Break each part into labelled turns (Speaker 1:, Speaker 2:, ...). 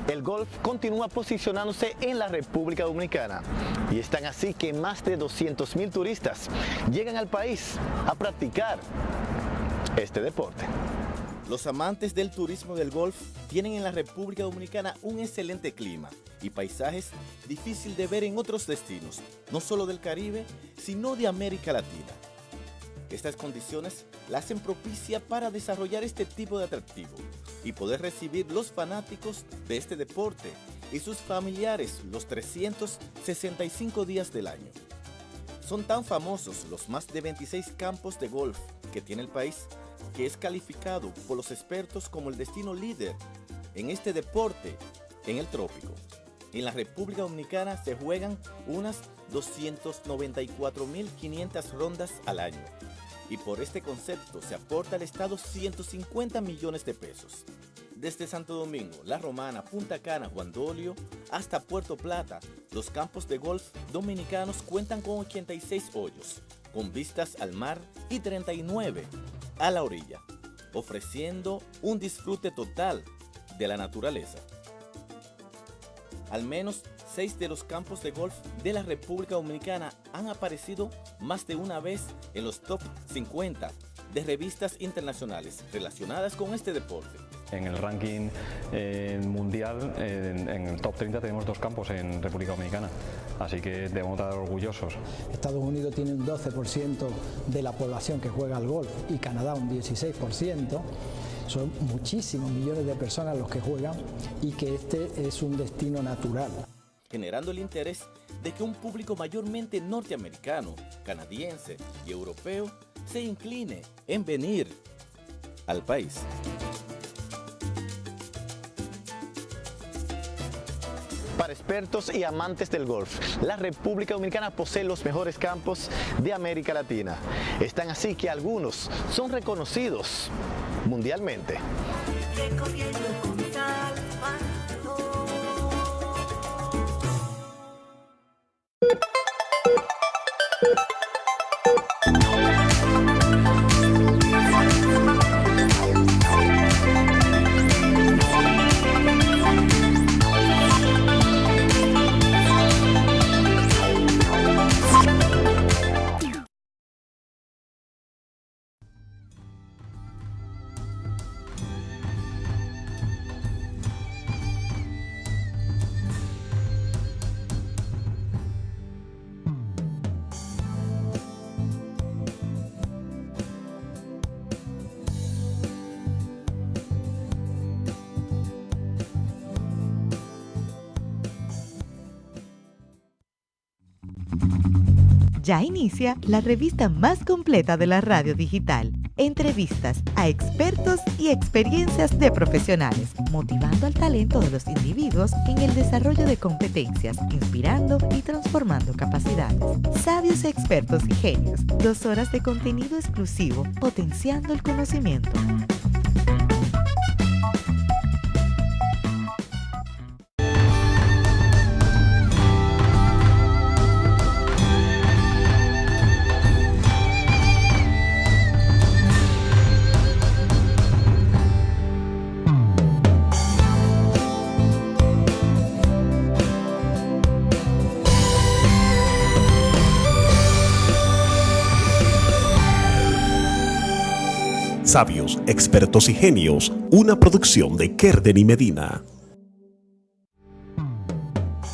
Speaker 1: El golf continúa posicionándose en la República Dominicana y es tan así que más de 200,000 turistas llegan al país a practicar este deporte.
Speaker 2: Los amantes del turismo del golf tienen en la República Dominicana un excelente clima y paisajes difícil de ver en otros destinos, no solo del Caribe, sino de América Latina. Estas condiciones la hacen propicia para desarrollar este tipo de atractivo y poder recibir los fanáticos de este deporte y sus familiares los 365 días del año. Son tan famosos los más de 26 campos de golf que tiene el país que es calificado por los expertos como el destino líder en este deporte en el trópico. En la República Dominicana se juegan unas 294.500 rondas al año y por este concepto se aporta al Estado 150 millones de pesos. Desde Santo Domingo, La Romana, Punta Cana, Juan Dolio hasta Puerto Plata, los campos de golf dominicanos cuentan con 86 hoyos, con vistas al mar y 39 a la orilla, ofreciendo un disfrute total de la naturaleza. Al menos 6 de los campos de golf de la República Dominicana han aparecido más de una vez en los top 50 de revistas internacionales relacionadas con este deporte.
Speaker 3: En el ranking mundial, en el top 30 tenemos 2 campos en República Dominicana, así que debemos estar orgullosos.
Speaker 4: Estados Unidos tiene un 12% de la población que juega al golf y Canadá un 16%. Son muchísimos millones de personas los que juegan y que este es un destino natural.
Speaker 2: Generando el interés de que un público mayormente norteamericano, canadiense y europeo se incline en venir al país.
Speaker 1: Para expertos y amantes del golf, la República Dominicana posee los mejores campos de América Latina. Están así que algunos son reconocidos mundialmente.
Speaker 5: Ya inicia la revista más completa de la radio digital. Entrevistas a expertos y experiencias de profesionales, motivando al talento de los individuos en el desarrollo de competencias, inspirando y transformando capacidades. Sabios, expertos y genios. 2 horas de contenido exclusivo, potenciando el conocimiento.
Speaker 6: Sabios, expertos y genios, una producción de Kerden y Medina.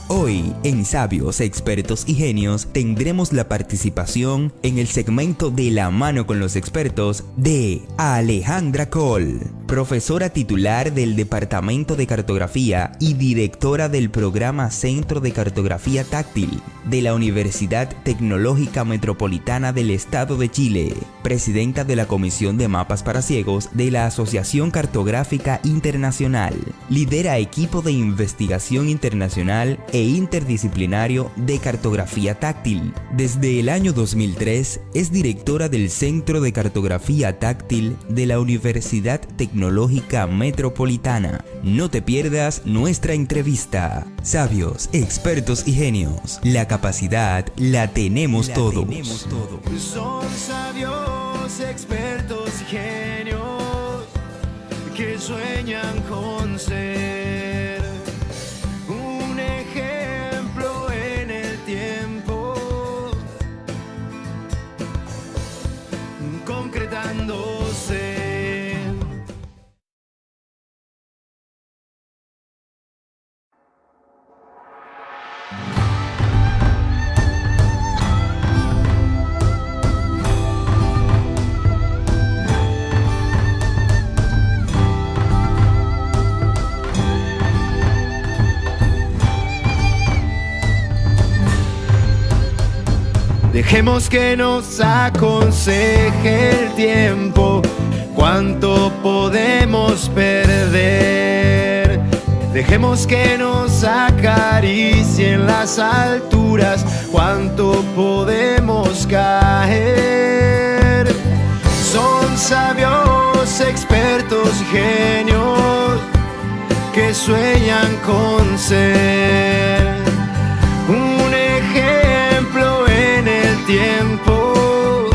Speaker 7: Hoy, en Sabios, Expertos y Genios, tendremos la participación en el segmento de La Mano con los Expertos de Alejandra Cole, profesora titular del Departamento de Cartografía y directora del programa Centro de Cartografía Táctil de la Universidad Tecnológica Metropolitana del Estado de Chile, presidenta de la Comisión de Mapas para Ciegos de la Asociación Cartográfica Internacional, lidera equipo de investigación internacional e interdisciplinario de cartografía táctil. Desde el año 2003 es directora del Centro de Cartografía Táctil de la Universidad Tecnológica Metropolitana. No te pierdas nuestra entrevista. Sabios, expertos y genios. La capacidad la tenemos todos.
Speaker 8: Son sabios, expertos y genios que sueñan con ser Dejemos que nos aconseje el tiempo, cuánto podemos perder. Dejemos que nos acaricien las alturas, cuánto podemos caer. Son sabios, expertos y genios que sueñan con ser un ejemplo en el tiempo,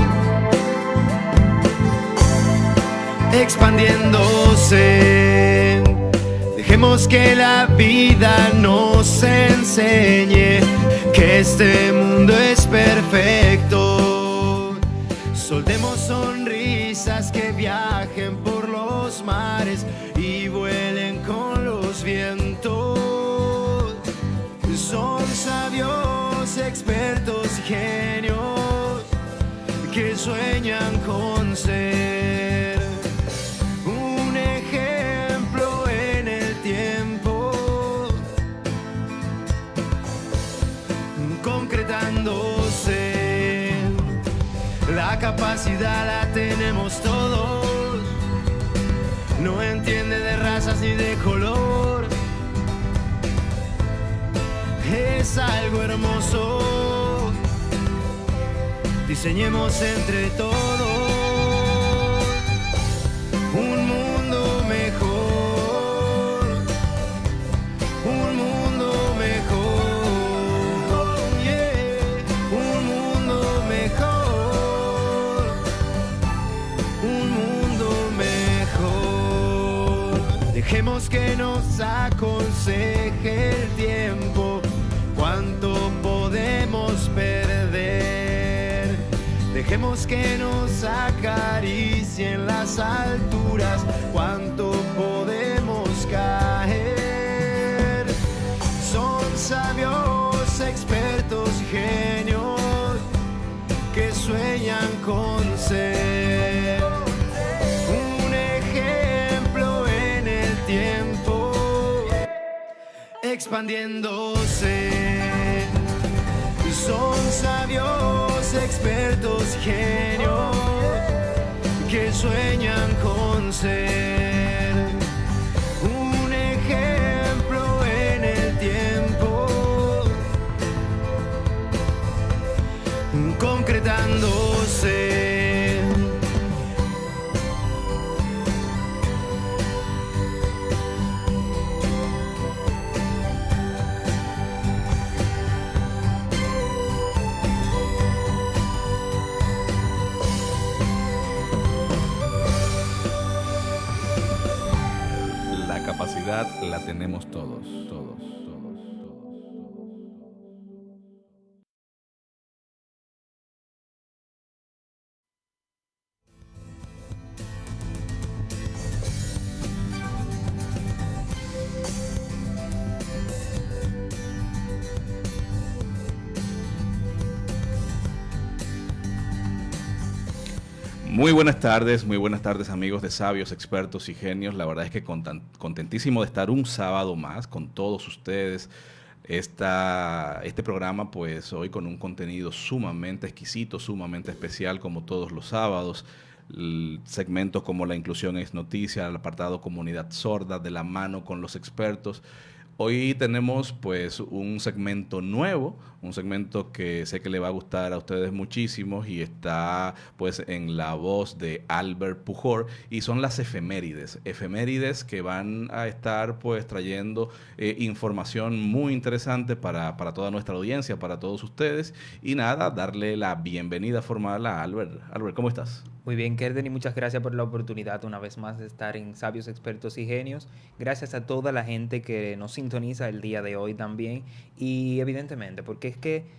Speaker 8: expandiéndose. Dejemos que la vida nos enseñe que este mundo es perfecto. Soltemos sonrisas que viajen por los mares y vuelen con los vientos. Son sabios, expertos y genios que sueñan con ser un ejemplo en el tiempo, concretándose. La capacidad la tenemos todos, no entiende de razas ni de color. Es algo hermoso, diseñemos entre todos un mundo mejor, un mundo mejor, yeah, un mundo mejor, un mundo mejor. Dejemos que nos aconseje el tiempo, cuánto podemos perder. Dejemos que nos acaricien las alturas, cuánto podemos caer. Son sabios, expertos y genios que sueñan con ser un ejemplo en el tiempo, expandiéndose. Son sabios, expertos y genios que sueñan con ser un ejemplo en el tiempo, concretándose.
Speaker 9: Capacidad la tenemos todos, todos, todos, todos. Muy buenas tardes amigos de Sabios, Expertos y Genios. La verdad es que contentísimo de estar un sábado más con todos ustedes. Este programa pues hoy con un contenido sumamente exquisito, sumamente especial como todos los sábados. Segmentos como La Inclusión es Noticia, el apartado Comunidad Sorda, de la mano con los expertos. Hoy tenemos pues un segmento nuevo, un segmento que sé que le va a gustar a ustedes muchísimo y está pues en la voz de Albert Pujol y son las efemérides que van a estar pues trayendo información muy interesante para toda nuestra audiencia, para todos ustedes y nada, darle la bienvenida formal a Albert. Albert, ¿cómo estás?
Speaker 10: Muy bien, Kerden, y muchas gracias por la oportunidad una vez más de estar en Sabios, Expertos y Genios. Gracias a toda la gente que nos sintoniza el día de hoy también. Y evidentemente, porque es que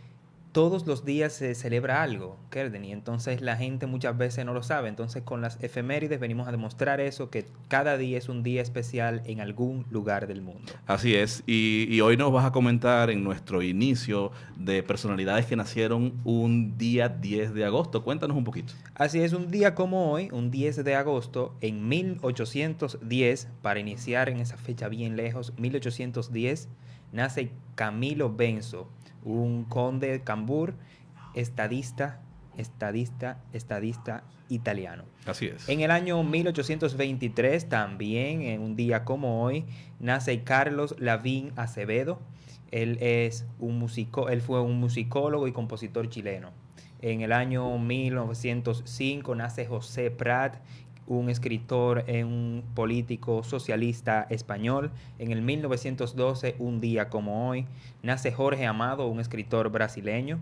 Speaker 10: todos los días se celebra algo, Kerden, y entonces la gente muchas veces no lo sabe. Entonces con las efemérides venimos a demostrar eso, que cada día es un día especial en algún lugar del mundo.
Speaker 9: Así es, y hoy nos vas a comentar en nuestro inicio de personalidades que nacieron un día 10 de agosto. Cuéntanos un poquito.
Speaker 10: Así es, un día como hoy, un 10 de agosto, en 1810, para iniciar en esa fecha bien lejos, 1810, nace Camilo Benso, un conde de Cambur, estadista italiano.
Speaker 9: Así es.
Speaker 10: En el año 1823, también en un día como hoy, nace Carlos Lavín Acevedo. Él fue un musicólogo y compositor chileno. En el año 1905 nace José Prat, un escritor, un político socialista español. En el 1912, un día como hoy, nace Jorge Amado, un escritor brasileño.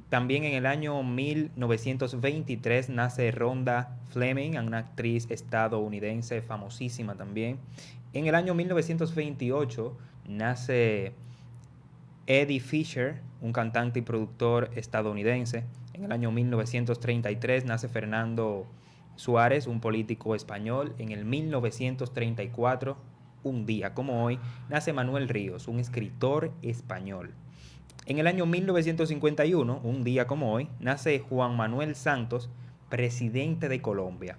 Speaker 10: También en el año 1923 nace Rhonda Fleming, una actriz estadounidense famosísima también. En el año 1928 nace Eddie Fisher, un cantante y productor estadounidense. En el año 1933 nace Fernando Suárez, un político español. En el 1934, un día como hoy, nace Manuel Ríos, un escritor español. En el año 1951, un día como hoy, nace Juan Manuel Santos, presidente de Colombia.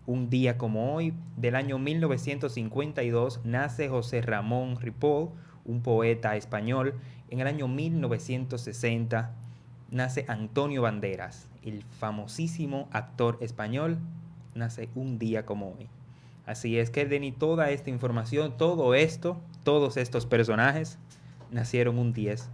Speaker 10: Un día como hoy, del año 1952, nace José Ramón Ripoll, un poeta español. En el año 1960, nace Antonio Banderas, el famosísimo actor español, nace un día como hoy. Así es que, Denis, toda esta información, todo esto, todos estos personajes, nacieron un 10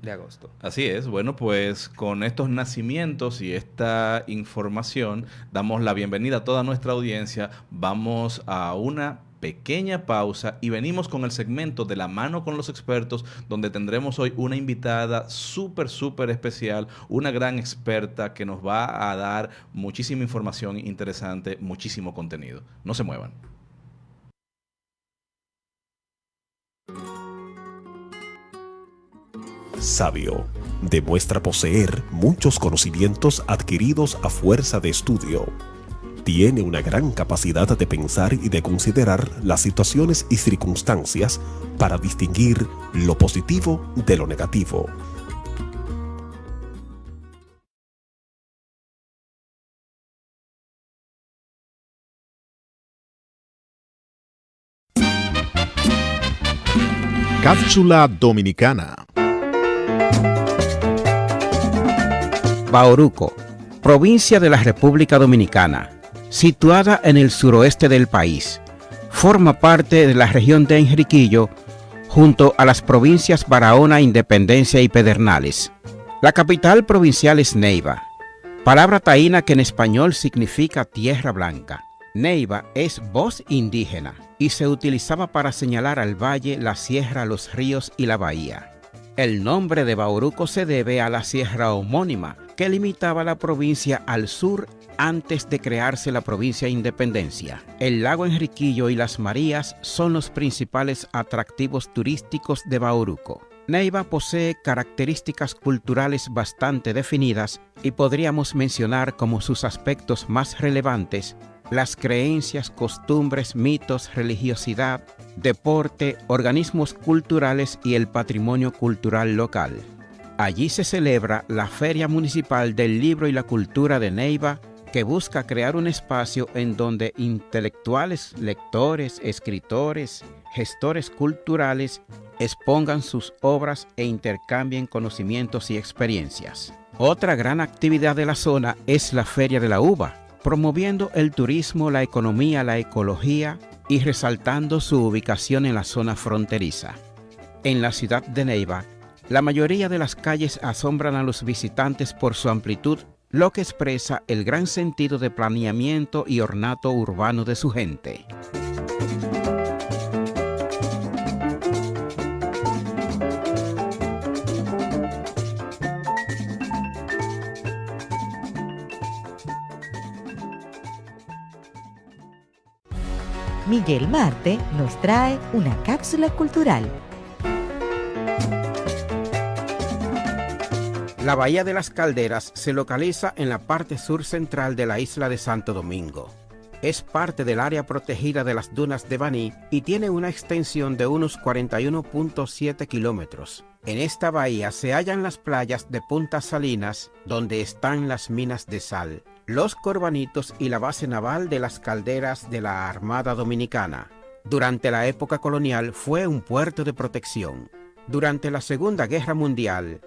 Speaker 10: de agosto.
Speaker 9: Así es. Bueno, pues con estos nacimientos y esta información damos la bienvenida a toda nuestra audiencia. Vamos a una pequeña pausa y venimos con el segmento de La Mano con los Expertos, donde tendremos hoy una invitada súper especial, una gran experta que nos va a dar muchísima información interesante, muchísimo contenido. No se muevan.
Speaker 6: Sabio demuestra poseer muchos conocimientos adquiridos a fuerza de estudio. Tiene una gran capacidad de pensar y de considerar las situaciones y circunstancias para distinguir lo positivo de lo negativo.
Speaker 1: Cápsula dominicana.
Speaker 11: Bauruco, provincia de la República Dominicana, situada en el suroeste del país. Forma parte de la región de Enriquillo, junto a las provincias Barahona, Independencia y Pedernales. La capital provincial es Neiva, palabra taína que en español significa tierra blanca. Neiva es voz indígena y se utilizaba para señalar al valle, la sierra, los ríos y la bahía. El nombre de Bauruco se debe a la sierra homónima que limitaba la provincia al sur antes de crearse la provincia Independencia. El lago Enriquillo y las Marías son los principales atractivos turísticos de Bauruco. Neiva posee características culturales bastante definidas y podríamos mencionar como sus aspectos más relevantes las creencias, costumbres, mitos, religiosidad, deporte, organismos culturales y el patrimonio cultural local. Allí se celebra la Feria Municipal del Libro y la Cultura de Neiva, que busca crear un espacio en donde intelectuales, lectores, escritores, gestores culturales expongan sus obras e intercambien conocimientos y experiencias. Otra gran actividad de la zona es la Feria de la Uva, promoviendo el turismo, la economía, la ecología y resaltando su ubicación en la zona fronteriza. En la ciudad de Neiva, la mayoría de las calles asombran a los visitantes por su amplitud, lo que expresa el gran sentido de planeamiento y ornato urbano de su gente.
Speaker 5: Miguel Marte nos trae una cápsula cultural.
Speaker 11: La Bahía de las Calderas se localiza en la parte sur central de la isla de Santo Domingo. Es parte del área protegida de las dunas de Baní y tiene una extensión de unos 41.7 kilómetros. En esta bahía se hallan las playas de Punta Salinas, donde están las minas de sal, Los Corbanitos y la base naval de las Calderas de la Armada Dominicana. Durante la época colonial fue un puerto de protección. Durante la Segunda Guerra Mundial,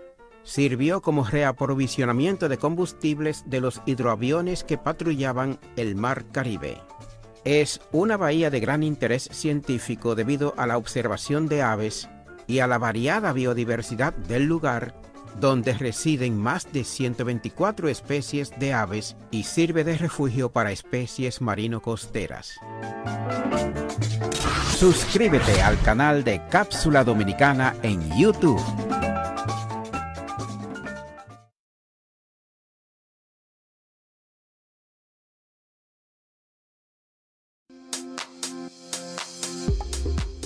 Speaker 11: sirvió como reaprovisionamiento de combustibles de los hidroaviones que patrullaban el Mar Caribe. Es una bahía de gran interés científico debido a la observación de aves y a la variada biodiversidad del lugar, donde residen más de 124 especies de aves y sirve de refugio para especies marino-costeras. Suscríbete al canal de Cápsula Dominicana en YouTube.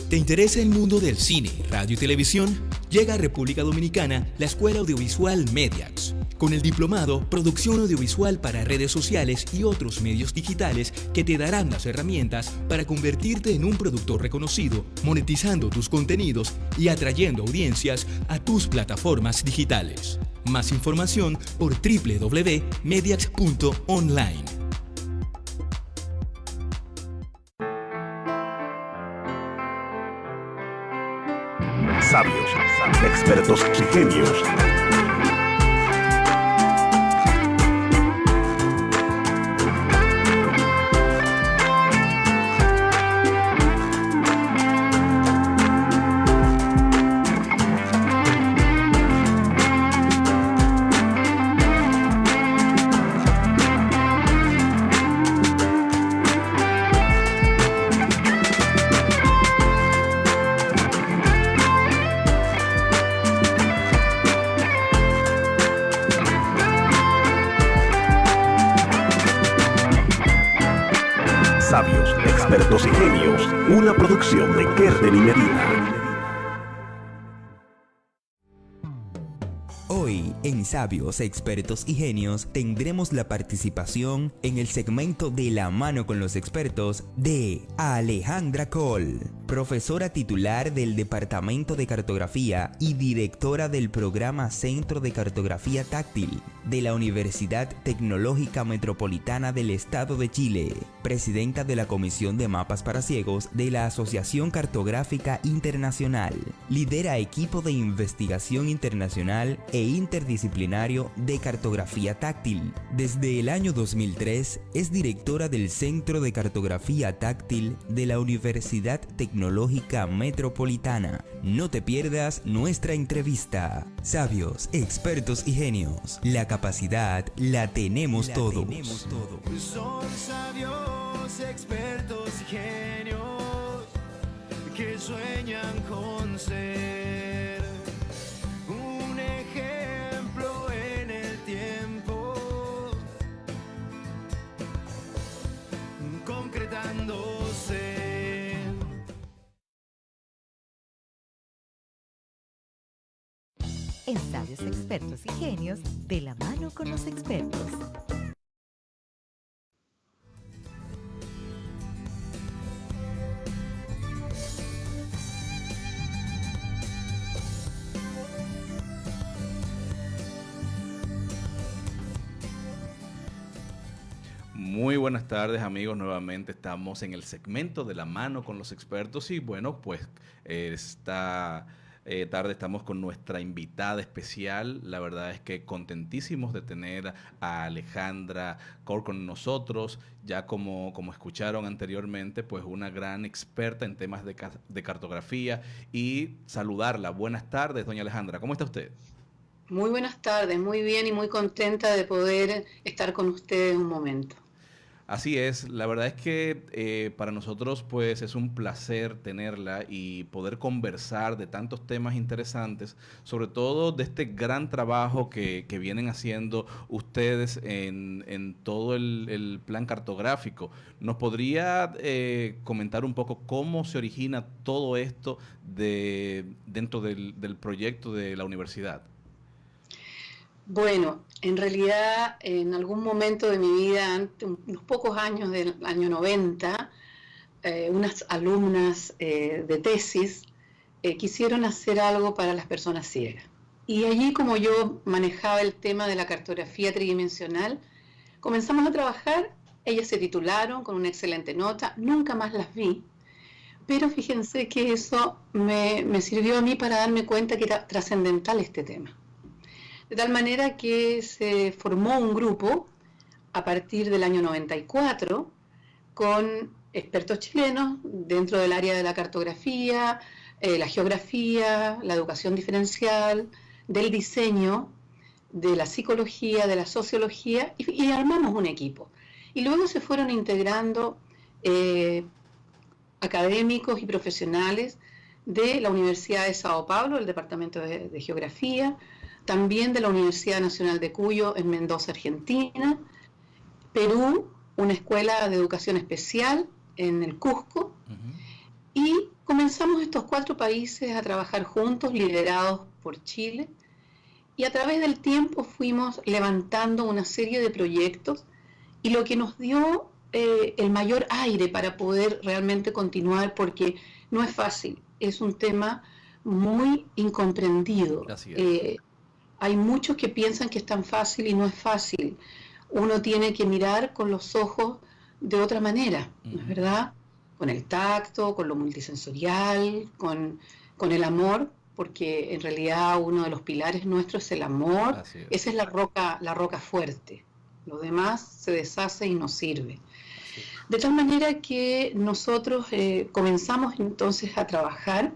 Speaker 12: ¿Te interesa el mundo del cine, radio y televisión? Llega a República Dominicana la Escuela Audiovisual Mediax, con el diplomado Producción Audiovisual para Redes Sociales y otros medios digitales que te darán las herramientas para convertirte en un productor reconocido, monetizando tus contenidos y atrayendo audiencias a tus plataformas digitales. Más información por www.mediax.online.
Speaker 6: Sabios, expertos y genios. Sabios, expertos y genios, una producción de Kerden y Medina.
Speaker 7: Hoy, en Sabios, Expertos y Genios, tendremos la participación en el segmento De la mano con los expertos de Alejandra Cole, profesora titular del Departamento de Cartografía y directora del programa Centro de Cartografía Táctil de la Universidad Tecnológica Metropolitana del Estado de Chile, presidenta de la Comisión de Mapas para Ciegos de la Asociación Cartográfica Internacional, lidera equipo de investigación internacional e interdisciplinario de cartografía táctil. Desde el año 2003 es directora del Centro de Cartografía Táctil de la Universidad Tecnológica Metropolitana. No te pierdas nuestra entrevista. Sabios, expertos y genios. La capacidad la tenemos todos.
Speaker 8: Son sabios, expertos y genios que sueñan con ser un ejemplo en el tiempo, concretándose.
Speaker 5: En Sabios, Expertos y Genios, de la mano con los expertos.
Speaker 9: Muy buenas tardes, amigos. Nuevamente estamos en el segmento de la mano con los expertos y bueno, pues esta tarde estamos con nuestra invitada especial. La verdad es que contentísimos de tener a Alejandra Cole con nosotros. Ya como escucharon anteriormente, pues una gran experta en temas de cartografía y saludarla. Buenas tardes, doña Alejandra. ¿Cómo está usted?
Speaker 13: Muy buenas tardes, muy bien y muy contenta de poder estar con ustedes un momento.
Speaker 9: Así es, la verdad es que para nosotros pues es un placer tenerla y poder conversar de tantos temas interesantes, sobre todo de este gran trabajo que vienen haciendo ustedes en todo el plan cartográfico. ¿Nos podría comentar un poco cómo se origina todo esto dentro del proyecto de la universidad?
Speaker 13: Bueno, en realidad en algún momento de mi vida, unos pocos años del año 90, unas alumnas de tesis quisieron hacer algo para las personas ciegas. Y allí, como yo manejaba el tema de la cartografía tridimensional, comenzamos a trabajar. Ellas se titularon con una excelente nota, nunca más las vi, pero fíjense que eso me sirvió a mí para darme cuenta que era trascendental este tema. De tal manera que se formó un grupo a partir del año 94 con expertos chilenos dentro del área de la cartografía, la geografía, la educación diferencial, del diseño, de la psicología, de la sociología, y armamos un equipo. Y luego se fueron integrando académicos y profesionales de la Universidad de Sao Paulo, el Departamento de Geografía, también de la Universidad Nacional de Cuyo en Mendoza, Argentina, Perú, una escuela de educación especial en el Cusco, y comenzamos estos 4 países a trabajar juntos, liderados por Chile, y a través del tiempo fuimos levantando una serie de proyectos, y lo que nos dio el mayor aire para poder realmente continuar, porque no es fácil, es un tema muy incomprendido. Hay muchos que piensan que es tan fácil y no es fácil. Uno tiene que mirar con los ojos de otra manera, ¿no es verdad? Con el tacto, con lo multisensorial, con el amor, porque en realidad uno de los pilares nuestros es el amor. Esa es la roca fuerte. Lo demás se deshace y no sirve. De tal manera que nosotros comenzamos entonces a trabajar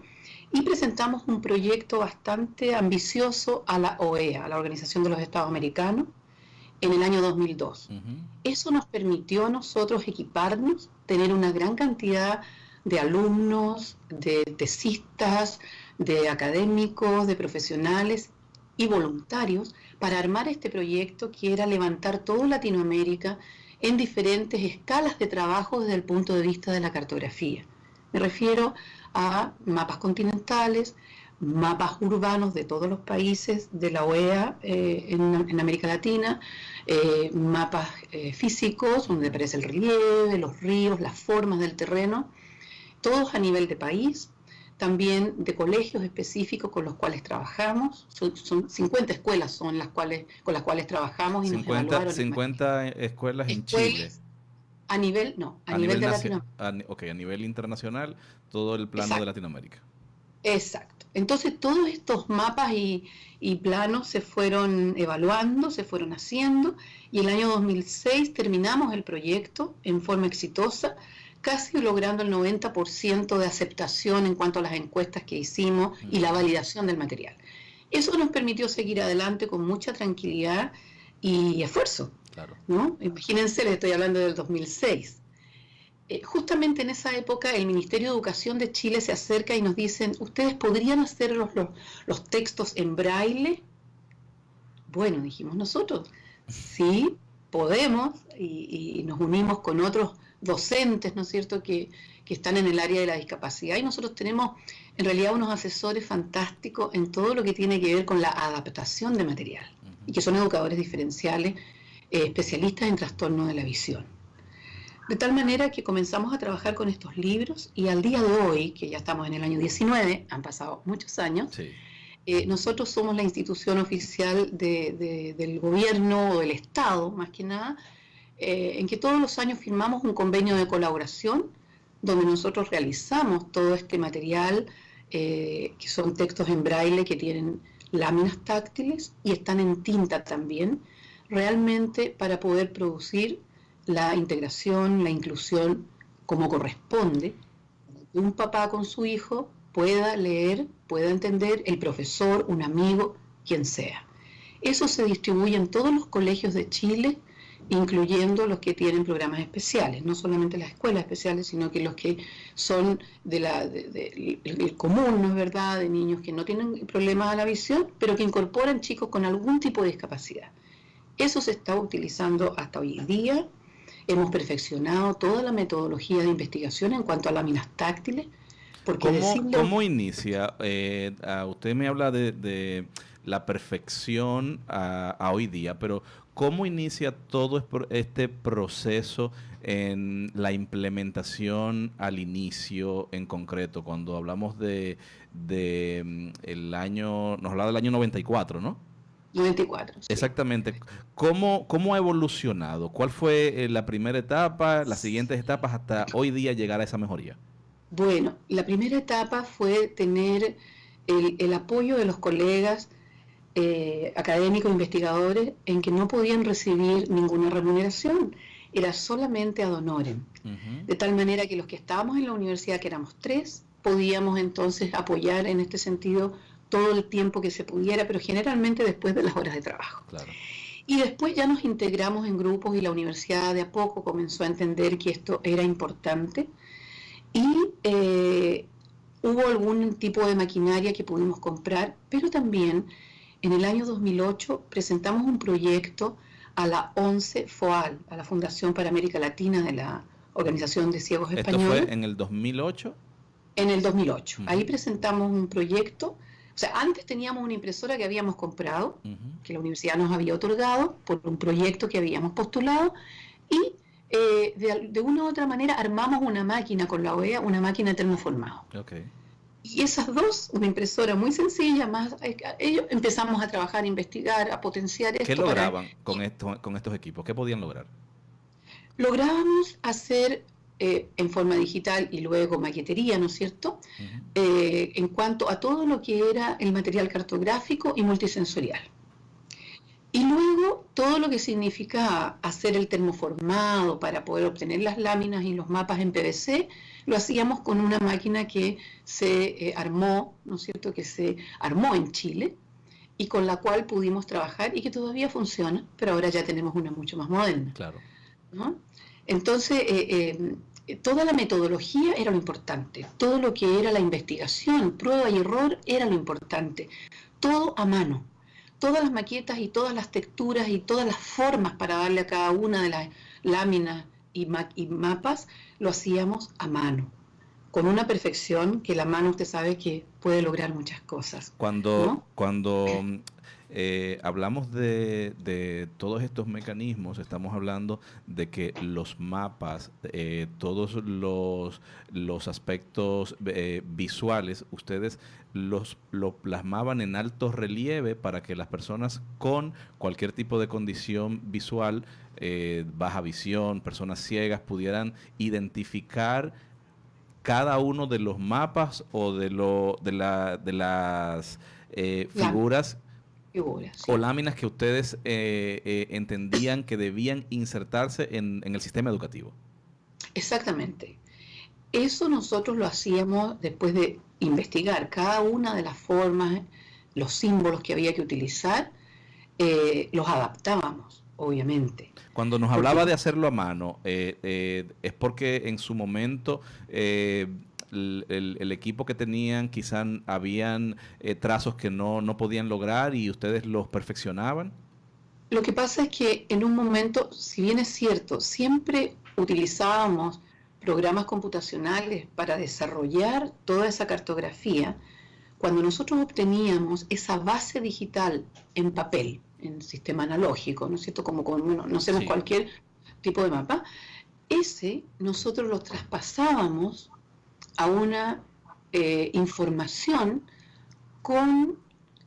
Speaker 13: y presentamos un proyecto bastante ambicioso a la OEA, a la Organización de los Estados Americanos, en el año 2002. Eso nos permitió a nosotros equiparnos, tener una gran cantidad de alumnos, de tesistas, de académicos, de profesionales y voluntarios para armar este proyecto que era levantar toda Latinoamérica en diferentes escalas de trabajo desde el punto de vista de la cartografía. Me refiero a mapas continentales, mapas urbanos de todos los países de la OEA en América Latina, mapas físicos donde aparece el relieve, los ríos, las formas del terreno, todos a nivel de país, también de colegios específicos con los cuales trabajamos. Son 50 escuelas con las cuales trabajamos y
Speaker 9: 50 escuelas en Chile.
Speaker 13: A nivel de Latinoamérica.
Speaker 9: A nivel internacional, todo el plano de Latinoamérica.
Speaker 13: Exacto. Entonces todos estos mapas y planos se fueron evaluando, se fueron haciendo, y el año 2006 terminamos el proyecto en forma exitosa, casi logrando el 90% de aceptación en cuanto a las encuestas que hicimos y la validación del material. Eso nos permitió seguir adelante con mucha tranquilidad y esfuerzo, ¿no? Imagínense, les estoy hablando del 2006. Justamente en esa época el Ministerio de Educación de Chile se acerca y nos dicen: ¿ustedes podrían hacer los textos en braille? Bueno, dijimos nosotros, sí, podemos, y nos unimos con otros docentes, ¿no es cierto?, que están en el área de la discapacidad, y nosotros tenemos en realidad unos asesores fantásticos en todo lo que tiene que ver con la adaptación de material, y que son educadores diferenciales, especialistas en trastorno de la visión. De tal manera que comenzamos a trabajar con estos libros, y al día de hoy, que ya estamos en el año 19, han pasado muchos años, nosotros somos la institución oficial del gobierno o del Estado, más que nada, en que todos los años firmamos un convenio de colaboración donde nosotros realizamos todo este material, que son textos en braille que tienen láminas táctiles y están en tinta también, realmente para poder producir la integración, la inclusión como corresponde, que un papá con su hijo pueda leer, pueda entender, el profesor, un amigo, quien sea. Eso se distribuye en todos los colegios de Chile, incluyendo los que tienen programas especiales, no solamente las escuelas especiales, sino que los que son del común, ¿no es verdad?, de niños que no tienen problemas a la visión, pero que incorporan chicos con algún tipo de discapacidad. Eso se está utilizando hasta hoy día. Hemos perfeccionado toda la metodología de investigación en cuanto a láminas táctiles. Porque
Speaker 9: ¿Cómo inicia? Usted me habla de la perfección a hoy día, pero ¿cómo inicia todo este proceso en la implementación al inicio en concreto? Cuando hablamos de el año, nos hablaba del año 94, ¿no?
Speaker 13: 94. Sí.
Speaker 9: Exactamente. ¿Cómo ha evolucionado? ¿Cuál fue la primera etapa, las siguientes etapas hasta hoy día llegar a esa mejoría?
Speaker 13: Bueno, la primera etapa fue tener el apoyo de los colegas académicos, investigadores, en que no podían recibir ninguna remuneración, era solamente ad honorem. De tal manera que los que estábamos en la universidad, que éramos 3, podíamos entonces apoyar en este sentido todo el tiempo que se pudiera, pero generalmente después de las horas de trabajo.
Speaker 9: Claro.
Speaker 13: Y después ya nos integramos en grupos y la universidad de a poco comenzó a entender que esto era importante y hubo algún tipo de maquinaria que pudimos comprar, pero también en el año 2008 presentamos un proyecto a la ONCE FOAL, a la Fundación para América Latina de la Organización de Ciegos Española.
Speaker 9: ¿Esto fue en el 2008?
Speaker 13: En el 2008. Ahí presentamos un proyecto. O sea, antes teníamos una impresora que habíamos comprado, que la universidad nos había otorgado por un proyecto que habíamos postulado, y de una u otra manera armamos una máquina con la OEA, una máquina de termoformado.
Speaker 9: Okay.
Speaker 13: Y esas dos, una impresora muy sencilla, más ellos empezamos a trabajar, a investigar, a potenciar esto.
Speaker 9: ¿Qué lograban con estos equipos? ¿Qué podían lograr?
Speaker 13: Lográbamos hacer en forma digital y luego maquetería, ¿no es cierto? En cuanto a todo lo que era el material cartográfico y multisensorial. Y luego todo lo que significaba hacer el termoformado para poder obtener las láminas y los mapas en PVC, lo hacíamos con una máquina que se armó, ¿no es cierto?, que se armó en Chile y con la cual pudimos trabajar y que todavía funciona, pero ahora ya tenemos una mucho más moderna.
Speaker 9: Claro.
Speaker 13: ¿No? Entonces, toda la metodología era lo importante, todo lo que era la investigación, prueba y error era lo importante, todo a mano. Todas las maquetas y todas las texturas y todas las formas para darle a cada una de las láminas y mapas lo hacíamos a mano, con una perfección que la mano usted sabe que puede lograr muchas cosas.
Speaker 9: Cuando hablamos de todos estos mecanismos, estamos hablando de que los mapas, todos los aspectos visuales, ustedes los plasmaban en alto relieve para que las personas con cualquier tipo de condición visual, baja visión, personas ciegas, pudieran identificar cada uno de los mapas o de las figuras.
Speaker 13: Sí.
Speaker 9: O láminas que ustedes entendían que debían insertarse en el sistema educativo.
Speaker 13: Exactamente. Eso nosotros lo hacíamos después de investigar cada una de las formas, los símbolos que había que utilizar, los adaptábamos, obviamente.
Speaker 9: Cuando nos hablaba de hacerlo a mano, es porque en su momento el equipo que tenían quizás habían trazos que no podían lograr y ustedes los perfeccionaban.
Speaker 13: Lo que pasa es que en un momento, si bien es cierto, siempre utilizábamos programas computacionales para desarrollar toda esa cartografía, cuando nosotros obteníamos esa base digital en papel, en sistema analógico, ¿no es cierto? Como no hacemos cualquier tipo de mapa, nosotros lo traspasábamos a una información con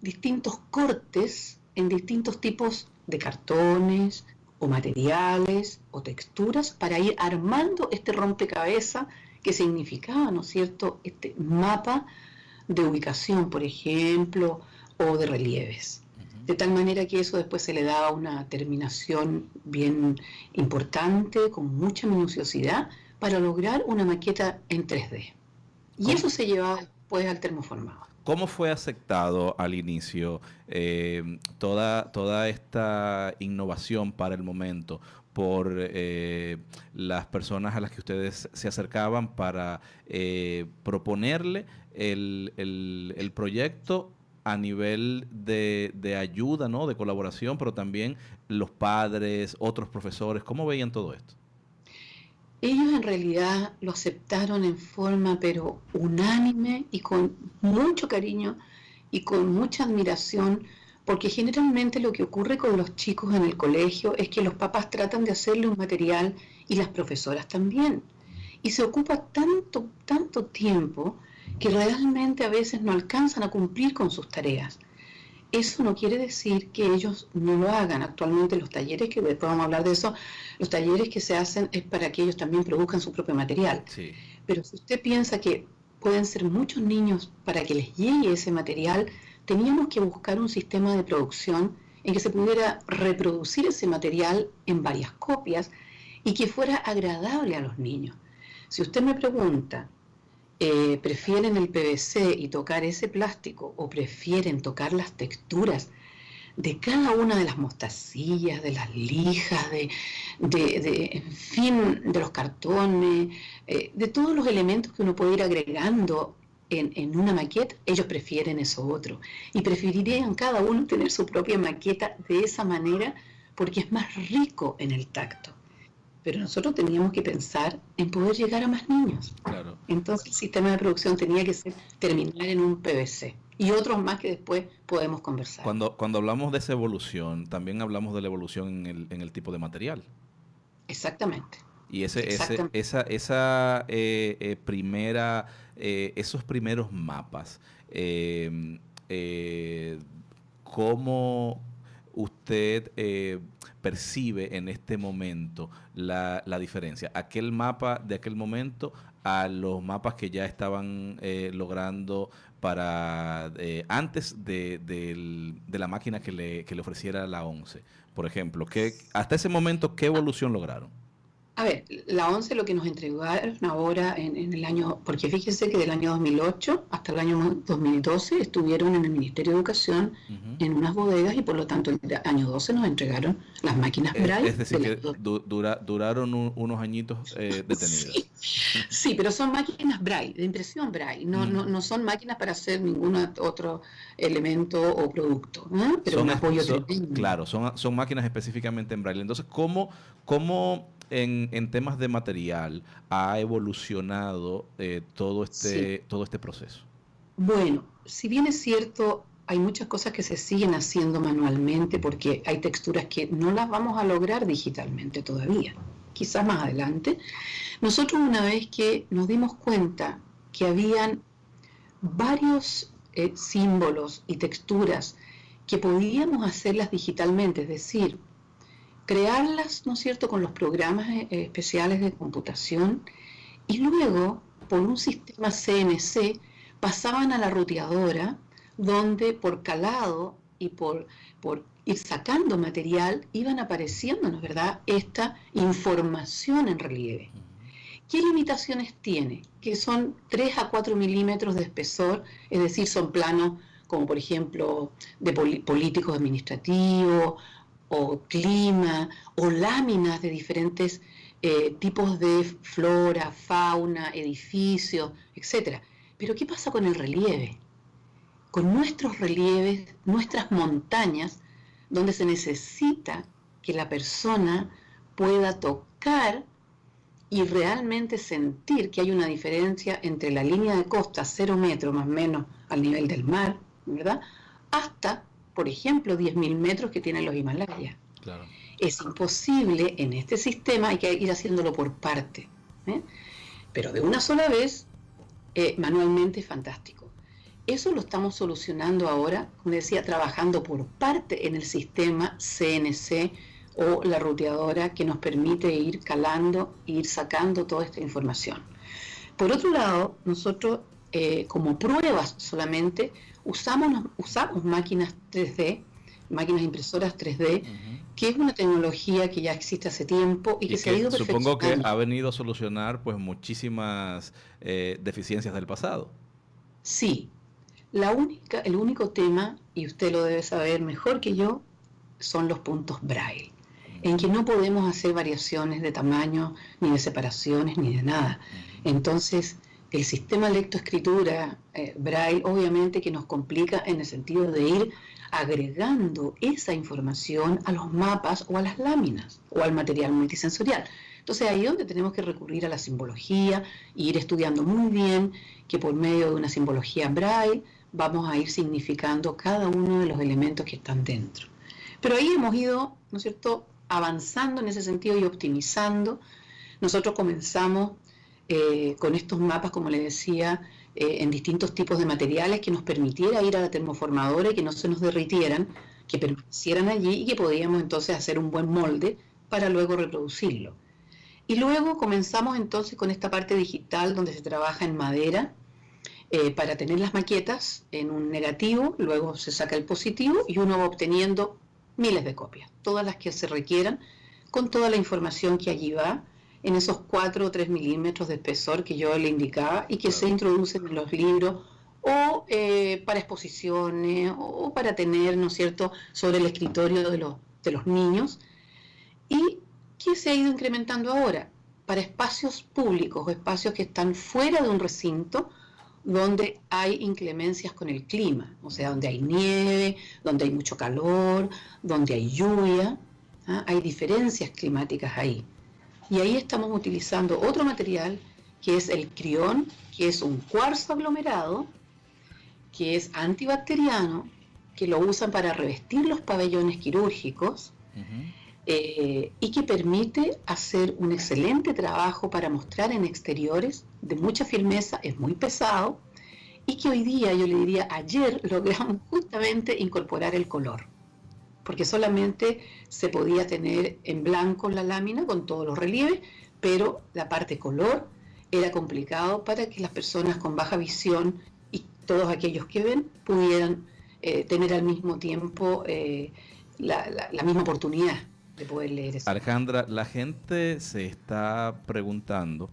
Speaker 13: distintos cortes en distintos tipos de cartones o materiales o texturas para ir armando este rompecabezas que significaba, ¿no es cierto?, este mapa de ubicación, por ejemplo, o de relieves. De tal manera que eso después se le daba una terminación bien importante, con mucha minuciosidad, para lograr una maqueta en 3D. Y eso se llevaba después al termoformado.
Speaker 9: ¿Cómo fue aceptado al inicio toda esta innovación para el momento por las personas a las que ustedes se acercaban para proponerle el proyecto a nivel de ayuda, ¿no?, de colaboración, pero también los padres, otros profesores? ¿Cómo veían todo esto?
Speaker 13: Ellos en realidad lo aceptaron en forma pero unánime y con mucho cariño y con mucha admiración, porque generalmente lo que ocurre con los chicos en el colegio es que los papás tratan de hacerle un material y las profesoras también. Y se ocupa tanto tiempo que realmente a veces no alcanzan a cumplir con sus tareas. Eso no quiere decir que ellos no lo hagan. Actualmente los talleres, que después vamos a hablar de eso, los talleres que se hacen es para que ellos también produzcan su propio material.
Speaker 9: Sí.
Speaker 13: Pero si usted piensa que pueden ser muchos niños para que les llegue ese material, teníamos que buscar un sistema de producción en que se pudiera reproducir ese material en varias copias y que fuera agradable a los niños. Si usted me pregunta, ¿prefieren el PVC y tocar ese plástico o prefieren tocar las texturas de cada una de las mostacillas, de las lijas, en fin, de los cartones, de todos los elementos que uno puede ir agregando en una maqueta? Ellos prefieren eso otro y preferirían cada uno tener su propia maqueta de esa manera porque es más rico en el tacto. Pero nosotros teníamos que pensar en poder llegar a más niños.
Speaker 9: Claro.
Speaker 13: Entonces el sistema de producción tenía que terminar en un PVC y otros más que después podemos conversar.
Speaker 9: Cuando hablamos de esa evolución, también hablamos de la evolución en el tipo de material.
Speaker 13: Exactamente.
Speaker 9: Y esos primeros mapas, ¿cómo usted percibe en este momento la diferencia? Aquel mapa de aquel momento a los mapas que ya estaban logrando para antes de la máquina que le ofreciera la 11, por ejemplo. Hasta ese momento, ¿qué evolución lograron?
Speaker 13: A ver, la 11 lo que nos entregaron ahora en el año, porque fíjense que del año 2008 hasta el año 2012 estuvieron en el Ministerio de Educación en unas bodegas y por lo tanto el año 12 nos entregaron las máquinas Braille.
Speaker 9: Es decir, que duraron unos añitos detenidas.
Speaker 13: Sí, pero son máquinas Braille, de impresión Braille, no son máquinas para hacer ningún otro elemento o producto, ¿eh? Pero un apoyo tremendo.
Speaker 9: Claro, son máquinas específicamente en Braille. Entonces, ¿cómo en temas de material ha evolucionado todo este proceso?
Speaker 13: Bueno, si bien es cierto, hay muchas cosas que se siguen haciendo manualmente porque hay texturas que no las vamos a lograr digitalmente todavía, quizás más adelante. Nosotros, una vez que nos dimos cuenta que habían varios símbolos y texturas que podíamos hacerlas digitalmente, es decir, crearlas, ¿no es cierto?, con los programas especiales de computación y luego, por un sistema CNC, pasaban a la ruteadora donde por calado y por ir sacando material iban apareciéndonos, ¿verdad?, esta información en relieve. ¿Qué limitaciones tiene? Que son 3 a 4 milímetros de espesor, es decir, son planos como por ejemplo de políticos administrativos, o clima, o láminas de diferentes tipos de flora, fauna, edificios, etc. Pero ¿qué pasa con el relieve? Con nuestros relieves, nuestras montañas, donde se necesita que la persona pueda tocar y realmente sentir que hay una diferencia entre la línea de costa, 0 metros más o menos al nivel del mar, ¿verdad?, hasta, por ejemplo, 10.000 metros que tienen los Himalayas.
Speaker 9: Claro.
Speaker 13: Es imposible en este sistema, hay que ir haciéndolo por parte, pero de una sola vez, manualmente es fantástico. Eso lo estamos solucionando ahora, como decía, trabajando por parte en el sistema CNC o la ruteadora que nos permite ir calando e ir sacando toda esta información. Por otro lado, nosotros como pruebas solamente usamos máquinas 3D, máquinas impresoras 3D, que es una tecnología que ya existe hace tiempo y que se ha ido perfeccionando.
Speaker 9: Supongo que ha venido a solucionar pues muchísimas deficiencias del pasado.
Speaker 13: Sí, el único tema, y usted lo debe saber mejor que yo, son los puntos Braille, en que no podemos hacer variaciones de tamaño, ni de separaciones, ni de nada. Entonces, el sistema lectoescritura Braille obviamente que nos complica en el sentido de ir agregando esa información a los mapas o a las láminas o al material multisensorial. Entonces ahí es donde tenemos que recurrir a la simbología e ir estudiando muy bien que por medio de una simbología Braille vamos a ir significando cada uno de los elementos que están dentro. Pero ahí hemos ido, ¿no es cierto?, avanzando en ese sentido y optimizando. Nosotros comenzamos con estos mapas, como le decía, en distintos tipos de materiales que nos permitiera ir a la termoformadora y que no se nos derritieran, que permanecieran allí y que podíamos entonces hacer un buen molde para luego reproducirlo. Y luego comenzamos entonces con esta parte digital donde se trabaja en madera, para tener las maquetas en un negativo, luego se saca el positivo y uno va obteniendo miles de copias, todas las que se requieran, con toda la información que allí va, en esos 4 o 3 milímetros de espesor que yo le indicaba y que se introducen en los libros o para exposiciones o para tener, ¿no es cierto?, sobre el escritorio de los niños. ¿Y qué se ha ido incrementando ahora? Para espacios públicos o espacios que están fuera de un recinto donde hay inclemencias con el clima, o sea, donde hay nieve, donde hay mucho calor, donde hay lluvia, hay diferencias climáticas ahí. Y ahí estamos utilizando otro material que es el crión, que es un cuarzo aglomerado, que es antibacteriano, que lo usan para revestir los pabellones quirúrgicos, y que permite hacer un excelente trabajo para mostrar en exteriores de mucha firmeza, es muy pesado, y que hoy día, yo le diría, ayer logramos justamente incorporar el color, porque solamente se podía tener en blanco la lámina con todos los relieves, pero la parte color era complicado para que las personas con baja visión y todos aquellos que ven pudieran tener al mismo tiempo la misma oportunidad de poder leer eso.
Speaker 9: Alejandra, la gente se está preguntando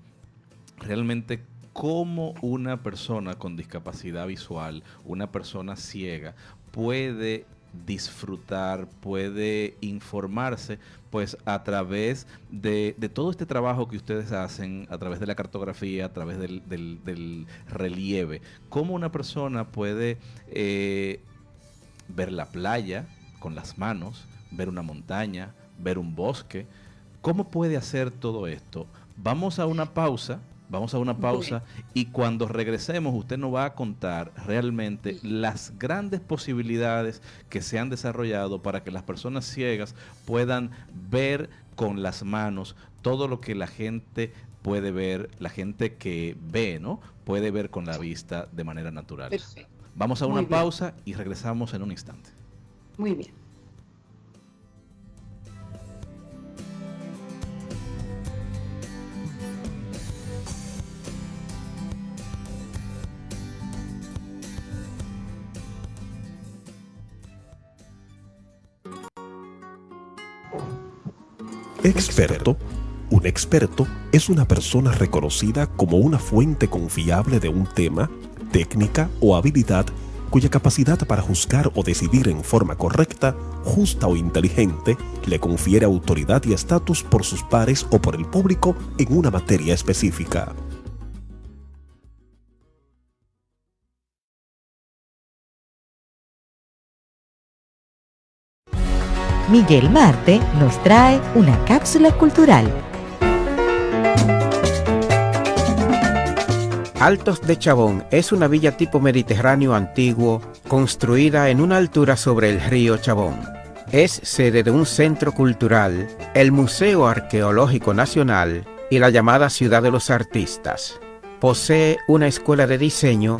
Speaker 9: realmente cómo una persona con discapacidad visual, una persona ciega, puede disfrutar, puede informarse, pues a través de todo este trabajo que ustedes hacen, a través de la cartografía, a través del relieve. ¿Cómo una persona puede ver la playa con las manos, ver una montaña, ver un bosque? ¿Cómo puede hacer todo esto? Vamos a una pausa y cuando regresemos usted nos va a contar realmente las grandes posibilidades que se han desarrollado para que las personas ciegas puedan ver con las manos todo lo que la gente puede ver, la gente que ve, ¿no? Puede ver con la vista de manera natural.
Speaker 13: Perfecto.
Speaker 9: Vamos a una pausa y regresamos en un instante.
Speaker 13: Muy bien.
Speaker 6: Experto. Un experto es una persona reconocida como una fuente confiable de un tema, técnica o habilidad cuya capacidad para juzgar o decidir en forma correcta, justa o inteligente le confiere autoridad y estatus por sus pares o por el público en una materia específica.
Speaker 5: Miguel Marte nos trae una cápsula cultural.
Speaker 11: Altos de Chabón es una villa tipo mediterráneo antiguo construida en una altura sobre el río Chabón. Es sede de un centro cultural, el Museo Arqueológico Nacional y la llamada Ciudad de los Artistas. Posee una escuela de diseño,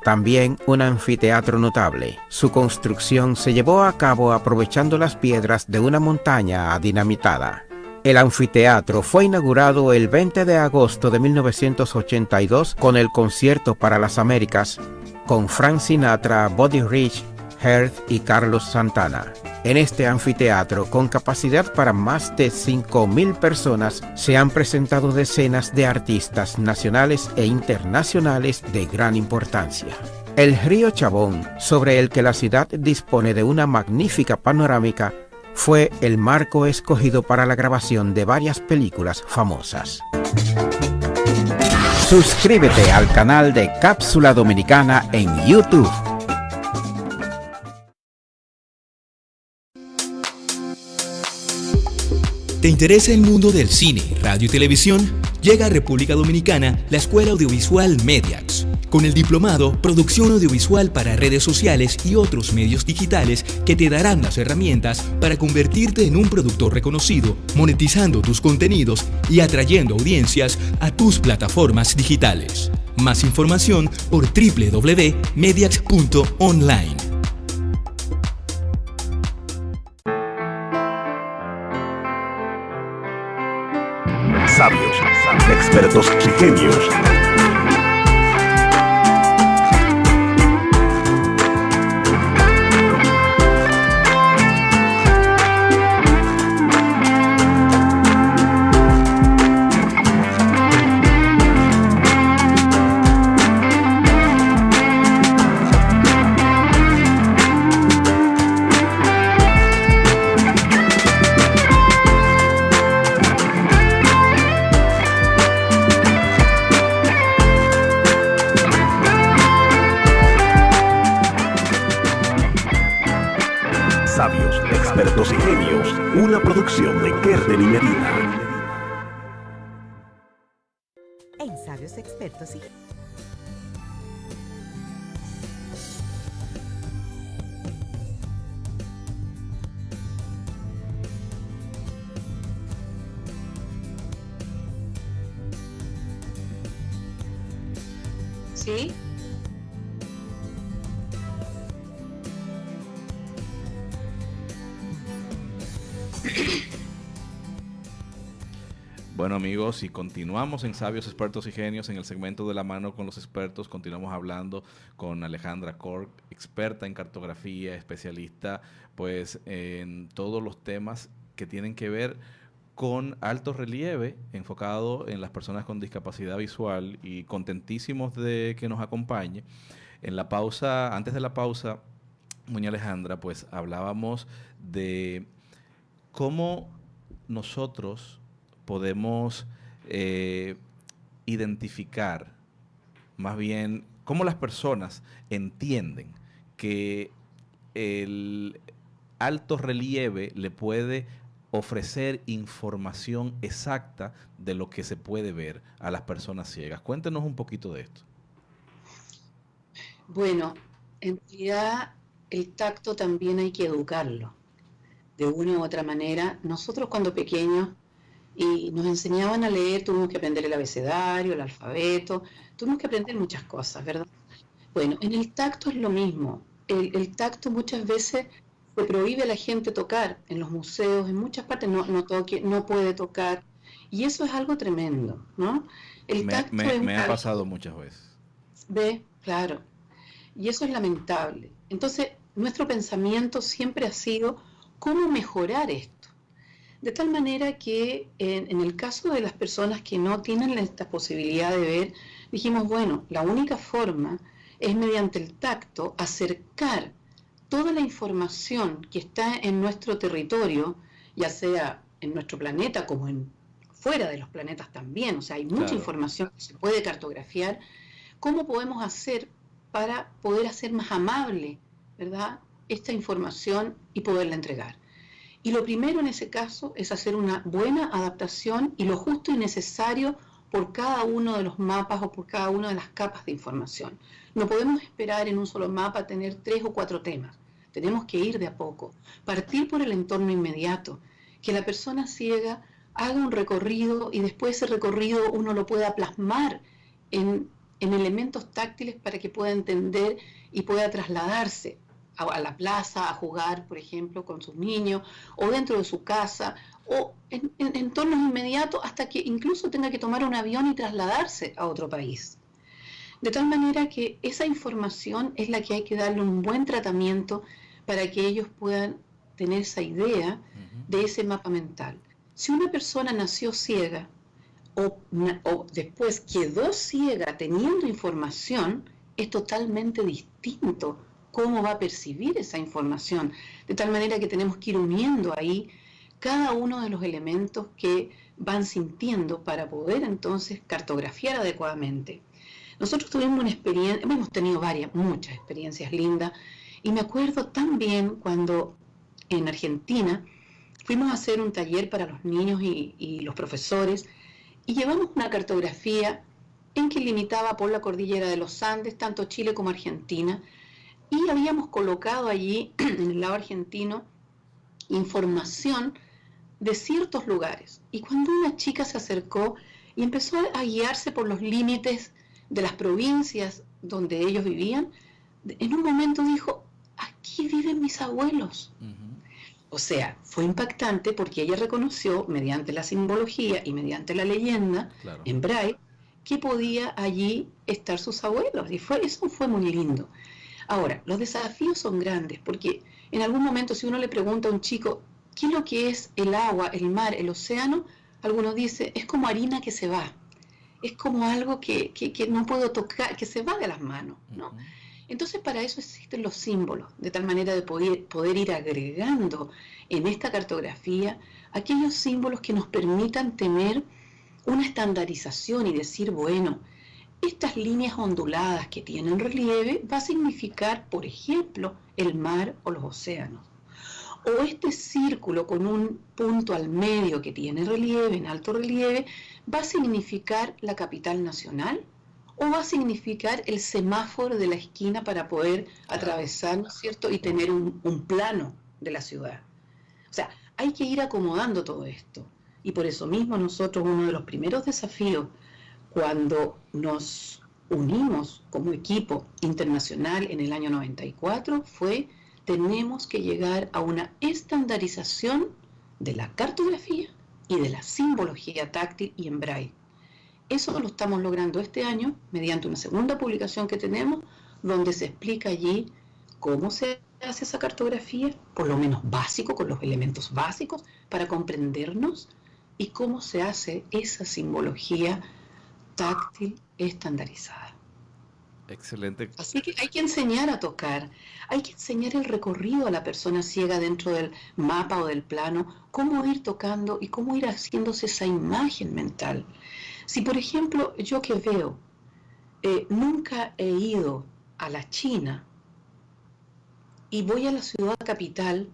Speaker 11: también un anfiteatro notable. Su construcción se llevó a cabo aprovechando las piedras de una montaña dinamitada. El anfiteatro fue inaugurado el 20 de agosto de 1982 con el Concierto para las Américas, con Frank Sinatra, Buddy Rich, Hearst y Carlos Santana. En este anfiteatro, con capacidad para más de 5.000 personas, se han presentado decenas de artistas nacionales e internacionales de gran importancia. El río Chabón, sobre el que la ciudad dispone de una magnífica panorámica, fue el marco escogido para la grabación de varias películas famosas. Suscríbete al canal de Cápsula Dominicana en YouTube.
Speaker 12: ¿Te interesa el mundo del cine, radio y televisión? Llega a República Dominicana la Escuela Audiovisual Mediax, con el diplomado Producción Audiovisual para Redes Sociales y otros medios digitales que te darán las herramientas para convertirte en un productor reconocido, monetizando tus contenidos y atrayendo audiencias a tus plataformas digitales. Más información por www.mediax.online.
Speaker 6: Sabios, expertos y genios. Expertos y Genios, una producción de Kerden y Medina.
Speaker 5: En Sabios Expertos y
Speaker 13: ¿Sí?
Speaker 9: Bueno amigos, y continuamos en Sabios, Expertos y Genios, en el segmento de la mano con los expertos. Continuamos hablando con Alejandra Cork, experta en cartografía, especialista pues en todos los temas que tienen que ver con alto relieve, enfocado en las personas con discapacidad visual, y contentísimos de que nos acompañe. En la pausa, antes de la pausa, Muña Alejandra, pues hablábamos de cómo nosotros podemos identificar, más bien, cómo las personas entienden que el alto relieve le puede ofrecer información exacta de lo que se puede ver a las personas ciegas. Cuéntenos un poquito de esto.
Speaker 13: Bueno, en realidad el tacto también hay que educarlo de una u otra manera. Nosotros cuando pequeños y nos enseñaban a leer, tuvimos que aprender el abecedario, el alfabeto, tuvimos que aprender muchas cosas, ¿verdad? Bueno, en el tacto es lo mismo. El tacto muchas veces se prohíbe a la gente tocar en los museos, en muchas partes no toque, no puede tocar, y eso es algo tremendo, ¿no?
Speaker 9: Me ha pasado muchas veces.
Speaker 13: Ve, claro, y eso es lamentable. Entonces, nuestro pensamiento siempre ha sido cómo mejorar esto, de tal manera que en el caso de las personas que no tienen esta posibilidad de ver, dijimos, bueno, la única forma es mediante el tacto acercar toda la información que está en nuestro territorio, ya sea en nuestro planeta como fuera de los planetas también, o sea, hay mucha información que se puede cartografiar. ¿Cómo podemos hacer para poder hacer más amable, ¿verdad?, esta información y poderla entregar? Y lo primero en ese caso es hacer una buena adaptación y lo justo y necesario por cada uno de los mapas o por cada una de las capas de información. No podemos esperar en un solo mapa tener 3 o 4 temas. Tenemos que ir de a poco, partir por el entorno inmediato, que la persona ciega haga un recorrido y después ese recorrido uno lo pueda plasmar en elementos táctiles para que pueda entender y pueda trasladarse a la plaza a jugar, por ejemplo, con sus niños, o dentro de su casa, o en entornos inmediatos, hasta que incluso tenga que tomar un avión y trasladarse a otro país. De tal manera que esa información es la que hay que darle un buen tratamiento para que ellos puedan tener esa idea de ese mapa mental. Si una persona nació ciega o después quedó ciega teniendo información, es totalmente distinto cómo va a percibir esa información, de tal manera que tenemos que ir uniendo ahí cada uno de los elementos que van sintiendo para poder entonces cartografiar adecuadamente. Nosotros tuvimos una experiencia, hemos tenido muchas experiencias lindas, y me acuerdo también cuando en Argentina fuimos a hacer un taller para los niños y los profesores, y llevamos una cartografía en que limitaba por la cordillera de los Andes, tanto Chile como Argentina, y habíamos colocado allí, en el lado argentino, información de ciertos lugares. Y cuando una chica se acercó y empezó a guiarse por los límites de las provincias donde ellos vivían, en un momento dijo, aquí viven mis abuelos. O sea, fue impactante porque ella reconoció, mediante la simbología y mediante la leyenda, en braille, que podía allí estar sus abuelos. Y eso fue muy lindo. Ahora, los desafíos son grandes, porque en algún momento si uno le pregunta a un chico, ¿qué es lo que es el agua, el mar, el océano? Algunos dicen, es como harina que se va, es como algo que no puedo tocar, que se va de las manos, ¿no? Entonces para eso existen los símbolos, de tal manera de poder ir agregando en esta cartografía aquellos símbolos que nos permitan tener una estandarización y decir, bueno, estas líneas onduladas que tienen relieve va a significar, por ejemplo, el mar o los océanos. O este círculo con un punto al medio que tiene relieve, en alto relieve, ¿va a significar la capital nacional? ¿O va a significar el semáforo de la esquina para poder atravesar, ¿no es cierto?, y tener un plano de la ciudad? O sea, hay que ir acomodando todo esto. Y por eso mismo nosotros, uno de los primeros desafíos, cuando nos unimos como equipo internacional en el año 94, fue: tenemos que llegar a una estandarización de la cartografía y de la simbología táctil y en braille. Eso lo estamos logrando este año mediante una segunda publicación que tenemos, donde se explica allí cómo se hace esa cartografía, por lo menos básico, con los elementos básicos, para comprendernos, y cómo se hace esa simbología táctil estandarizada.
Speaker 9: Excelente.
Speaker 13: Así que hay que enseñar a tocar, hay que enseñar el recorrido a la persona ciega dentro del mapa o del plano, cómo ir tocando y cómo ir haciéndose esa imagen mental. Si, por ejemplo, yo que veo, nunca he ido a la China y voy a la ciudad capital,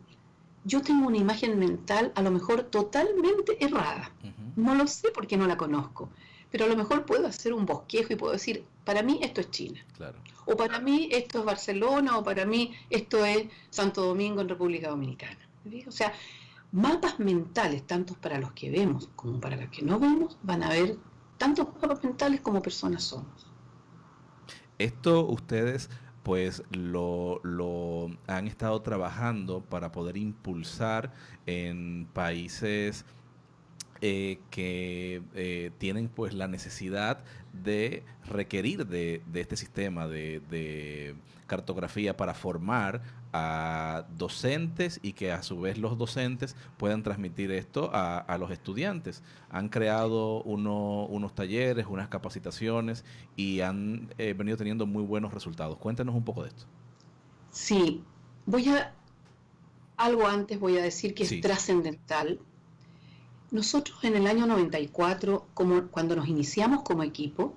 Speaker 13: yo tengo una imagen mental a lo mejor totalmente errada. No lo sé porque no la conozco, pero a lo mejor puedo hacer un bosquejo y puedo decir: para mí esto es China.
Speaker 9: Claro.
Speaker 13: O para mí esto es Barcelona, o para mí esto es Santo Domingo en República Dominicana. ¿Sí? O sea, mapas mentales, tanto para los que vemos como para los que no vemos, van a haber tantos mapas mentales como personas somos.
Speaker 9: Esto ustedes pues lo han estado trabajando para poder impulsar en países que tienen pues la necesidad de requerir de este sistema de cartografía para formar a docentes y que a su vez los docentes puedan transmitir esto a los estudiantes. Han creado unos talleres, unas capacitaciones y han venido teniendo muy buenos resultados. Cuéntanos un poco de esto.
Speaker 13: Sí, algo antes voy a decir que es trascendental. Nosotros en el año 94, cuando nos iniciamos como equipo,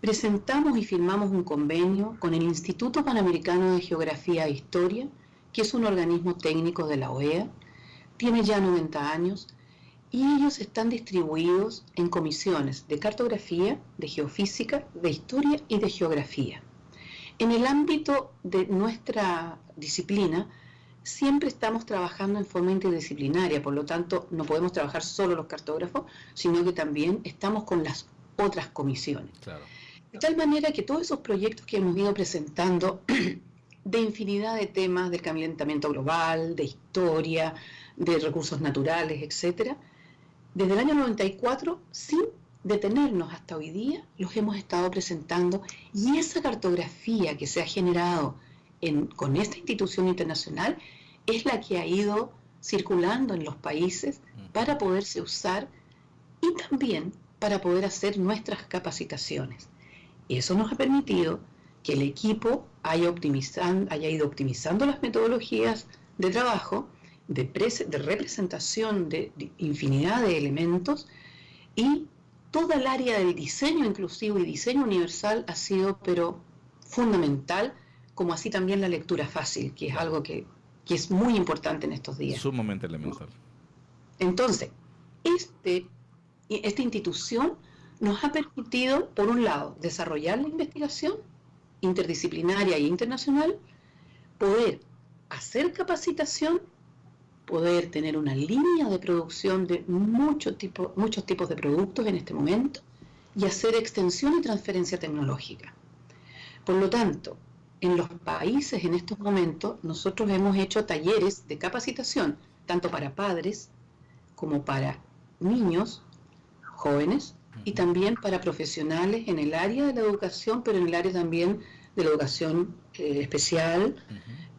Speaker 13: presentamos y firmamos un convenio con el Instituto Panamericano de Geografía e Historia, que es un organismo técnico de la OEA, tiene ya 90 años, y ellos están distribuidos en comisiones de cartografía, de geofísica, de historia y de geografía. En el ámbito de nuestra disciplina, siempre estamos trabajando en forma interdisciplinaria, por lo tanto no podemos trabajar solo los cartógrafos, sino que también estamos con las otras comisiones.
Speaker 9: Claro.
Speaker 13: De tal manera que todos esos proyectos que hemos ido presentando de infinidad de temas, del calentamiento global, de historia, de recursos naturales, etcétera, desde el año 94, sin detenernos hasta hoy día, los hemos estado presentando, y esa cartografía que se ha generado con esta institución internacional es la que ha ido circulando en los países para poderse usar y también para poder hacer nuestras capacitaciones. Y eso nos ha permitido que el equipo haya ido optimizando las metodologías de trabajo, de representación de infinidad de elementos, y toda el área del diseño inclusivo y diseño universal ha sido pero fundamental, como así también la lectura fácil, que es algo que es muy importante en estos días.
Speaker 9: Sumamente elemental.
Speaker 13: Entonces, esta institución nos ha permitido, por un lado, desarrollar la investigación interdisciplinaria e internacional, poder hacer capacitación, poder tener una línea de producción de muchos tipos de productos en este momento, y hacer extensión y transferencia tecnológica. Por lo tanto, en los países en estos momentos, nosotros hemos hecho talleres de capacitación, tanto para padres como para niños, jóvenes, y también para profesionales en el área de la educación, pero en el área también de la educación especial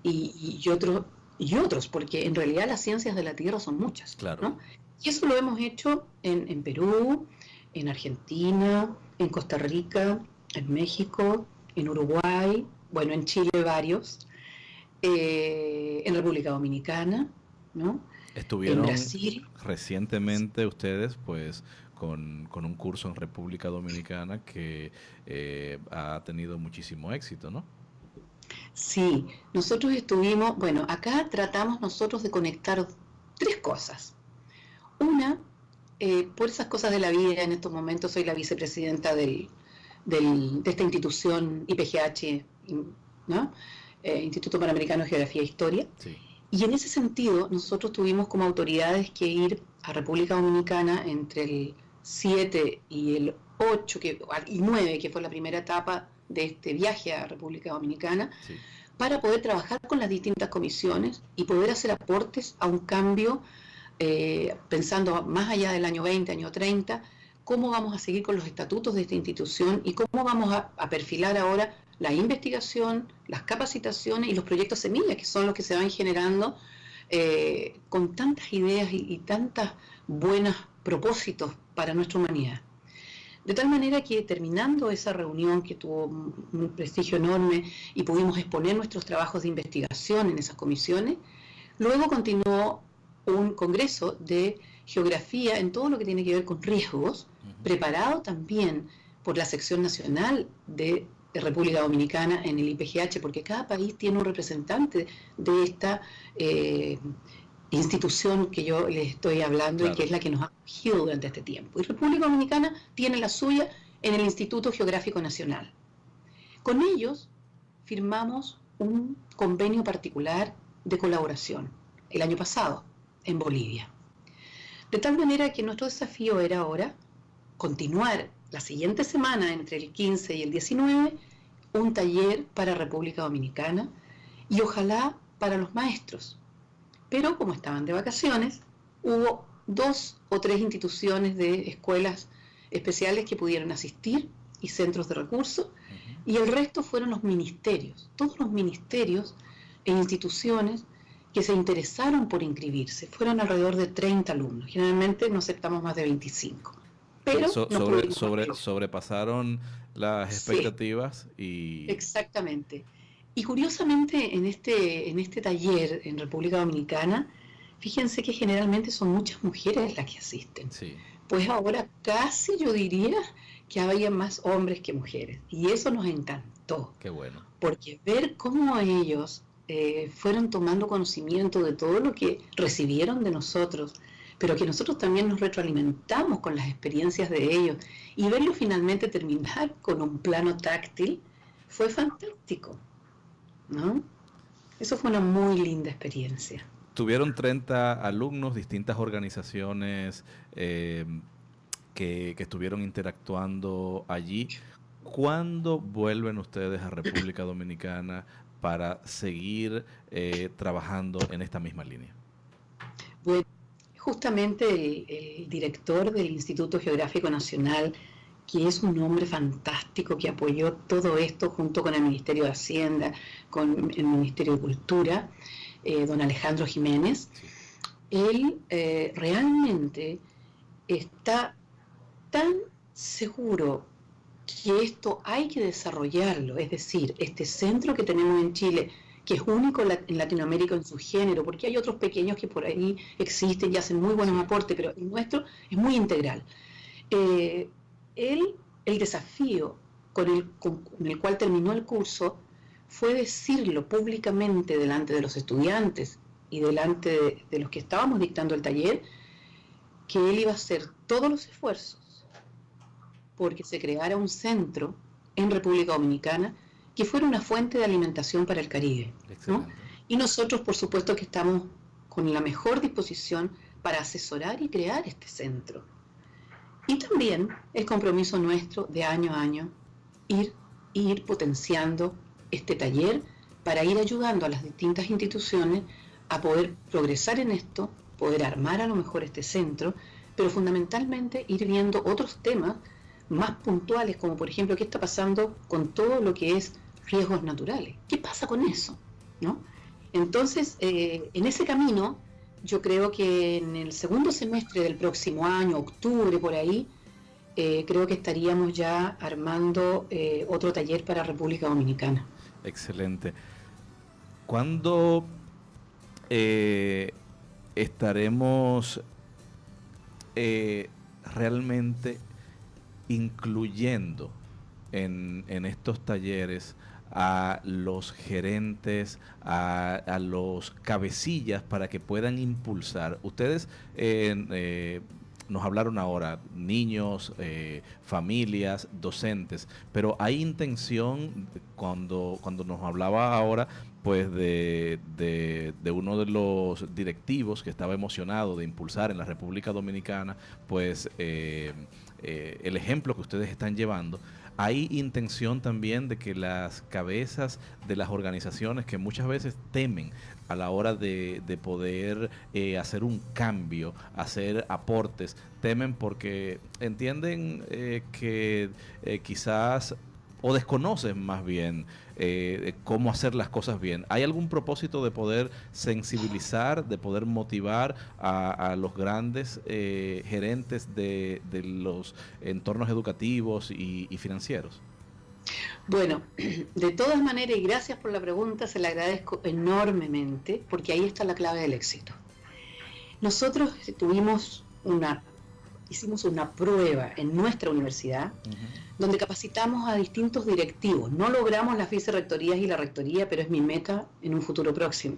Speaker 13: y otros, porque en realidad las ciencias de la Tierra son muchas.
Speaker 9: Claro.
Speaker 13: ¿no? Y eso lo hemos hecho en Perú, en Argentina, en Costa Rica, en México, en Uruguay, bueno, en Chile varios, en República Dominicana, ¿no?
Speaker 9: Estuvieron
Speaker 13: en Brasil
Speaker 9: recientemente ustedes, pues, con un curso en República Dominicana que ha tenido muchísimo éxito, ¿no?
Speaker 13: Sí, nosotros estuvimos, bueno, acá tratamos nosotros de conectar 3 cosas. Una, por esas cosas de la vida, en estos momentos soy la vicepresidenta de esta institución IPGH, ¿no? Instituto Panamericano de Geografía e Historia.
Speaker 9: Sí.
Speaker 13: Y en ese sentido, nosotros tuvimos como autoridades que ir a República Dominicana entre el 7 y el 8 y 9, que fue la primera etapa de este viaje a República Dominicana,
Speaker 9: Sí.
Speaker 13: para poder trabajar con las distintas comisiones y poder hacer aportes a un cambio, pensando más allá del año 20, año 30, cómo vamos a seguir con los estatutos de esta institución y cómo vamos a perfilar ahora la investigación, las capacitaciones y los proyectos semillas, que son los que se van generando con tantas ideas y tantos buenos propósitos para nuestra humanidad. De tal manera que terminando esa reunión que tuvo un prestigio enorme y pudimos exponer nuestros trabajos de investigación en esas comisiones, luego continuó un congreso de geografía en todo lo que tiene que ver con riesgos, preparado también por la sección nacional de República Dominicana en el IPGH, porque cada país tiene un representante de esta institución que yo les estoy hablando, claro, y que es la que nos ha acogido durante este tiempo. Y República Dominicana tiene la suya en el Instituto Geográfico Nacional. Con ellos firmamos un convenio particular de colaboración el año pasado en Bolivia. De tal manera que nuestro desafío era ahora continuar la siguiente semana, entre el 15 y el 19, un taller para República Dominicana y ojalá para los maestros. Pero como estaban de vacaciones, hubo 2 o 3 instituciones de escuelas especiales que pudieron asistir y centros de recursos, y el resto fueron los ministerios, todos los ministerios e instituciones que se interesaron por inscribirse. Fueron alrededor de 30 alumnos, generalmente no aceptamos más de 25. Pero
Speaker 9: sobrepasaron las expectativas, sí.
Speaker 13: Exactamente. Y curiosamente en este taller en República Dominicana, fíjense que generalmente son muchas mujeres las que asisten.
Speaker 9: Sí.
Speaker 13: Pues ahora casi yo diría que había más hombres que mujeres. Y eso nos encantó.
Speaker 9: Qué bueno.
Speaker 13: Porque ver cómo ellos fueron tomando conocimiento de todo lo que recibieron de nosotros, pero que nosotros también nos retroalimentamos con las experiencias de ellos, y verlo finalmente terminar con un plano táctil, fue fantástico, ¿no? Eso fue una muy linda experiencia.
Speaker 9: Tuvieron 30 alumnos, distintas organizaciones que estuvieron interactuando allí. ¿Cuándo vuelven ustedes a República Dominicana para seguir trabajando en esta misma línea?
Speaker 13: Bueno, justamente el director del Instituto Geográfico Nacional, que es un hombre fantástico que apoyó todo esto junto con el Ministerio de Hacienda, con el Ministerio de Cultura, don Alejandro Jiménez, él realmente está tan seguro que esto hay que desarrollarlo, es decir, este centro que tenemos en Chile, que es único en Latinoamérica en su género, porque hay otros pequeños que por ahí existen y hacen muy buenos aportes, pero el nuestro es muy integral. El desafío con el cual terminó el curso fue decirlo públicamente delante de los estudiantes y delante de los que estábamos dictando el taller, que él iba a hacer todos los esfuerzos porque se creara un centro en República Dominicana que fuera una fuente de alimentación para el Caribe, ¿no? Y nosotros, por supuesto, que estamos con la mejor disposición para asesorar y crear este centro. Y también el compromiso nuestro de año a año ir potenciando este taller para ir ayudando a las distintas instituciones a poder progresar en esto, poder armar a lo mejor este centro, pero fundamentalmente ir viendo otros temas más puntuales, como por ejemplo qué está pasando con todo lo que es riesgos naturales. ¿Qué pasa con eso? ¿No? Entonces, en ese camino, yo creo que en el segundo semestre del próximo año, octubre por ahí, creo que estaríamos ya armando otro taller para República Dominicana.
Speaker 9: Excelente. ¿Cuándo estaremos realmente incluyendo en estos talleres a los gerentes, a los cabecillas para que puedan impulsar? Ustedes nos hablaron ahora, niños, familias, docentes, pero hay intención, cuando nos hablaba ahora, pues de uno de los directivos que estaba emocionado de impulsar en la República Dominicana, pues el ejemplo que ustedes están llevando. Hay intención también de que las cabezas de las organizaciones que muchas veces temen a la hora de poder hacer un cambio, hacer aportes, temen porque entienden que quizás, o desconocen más bien cómo hacer las cosas bien. ¿Hay algún propósito de poder sensibilizar, de poder motivar a los grandes gerentes de los entornos educativos y financieros?
Speaker 13: Bueno, de todas maneras, y gracias por la pregunta, se la agradezco enormemente, porque ahí está la clave del éxito. Nosotros hicimos una prueba en nuestra universidad, donde capacitamos a distintos directivos. No logramos las vicerrectorías y la rectoría, pero es mi meta en un futuro próximo.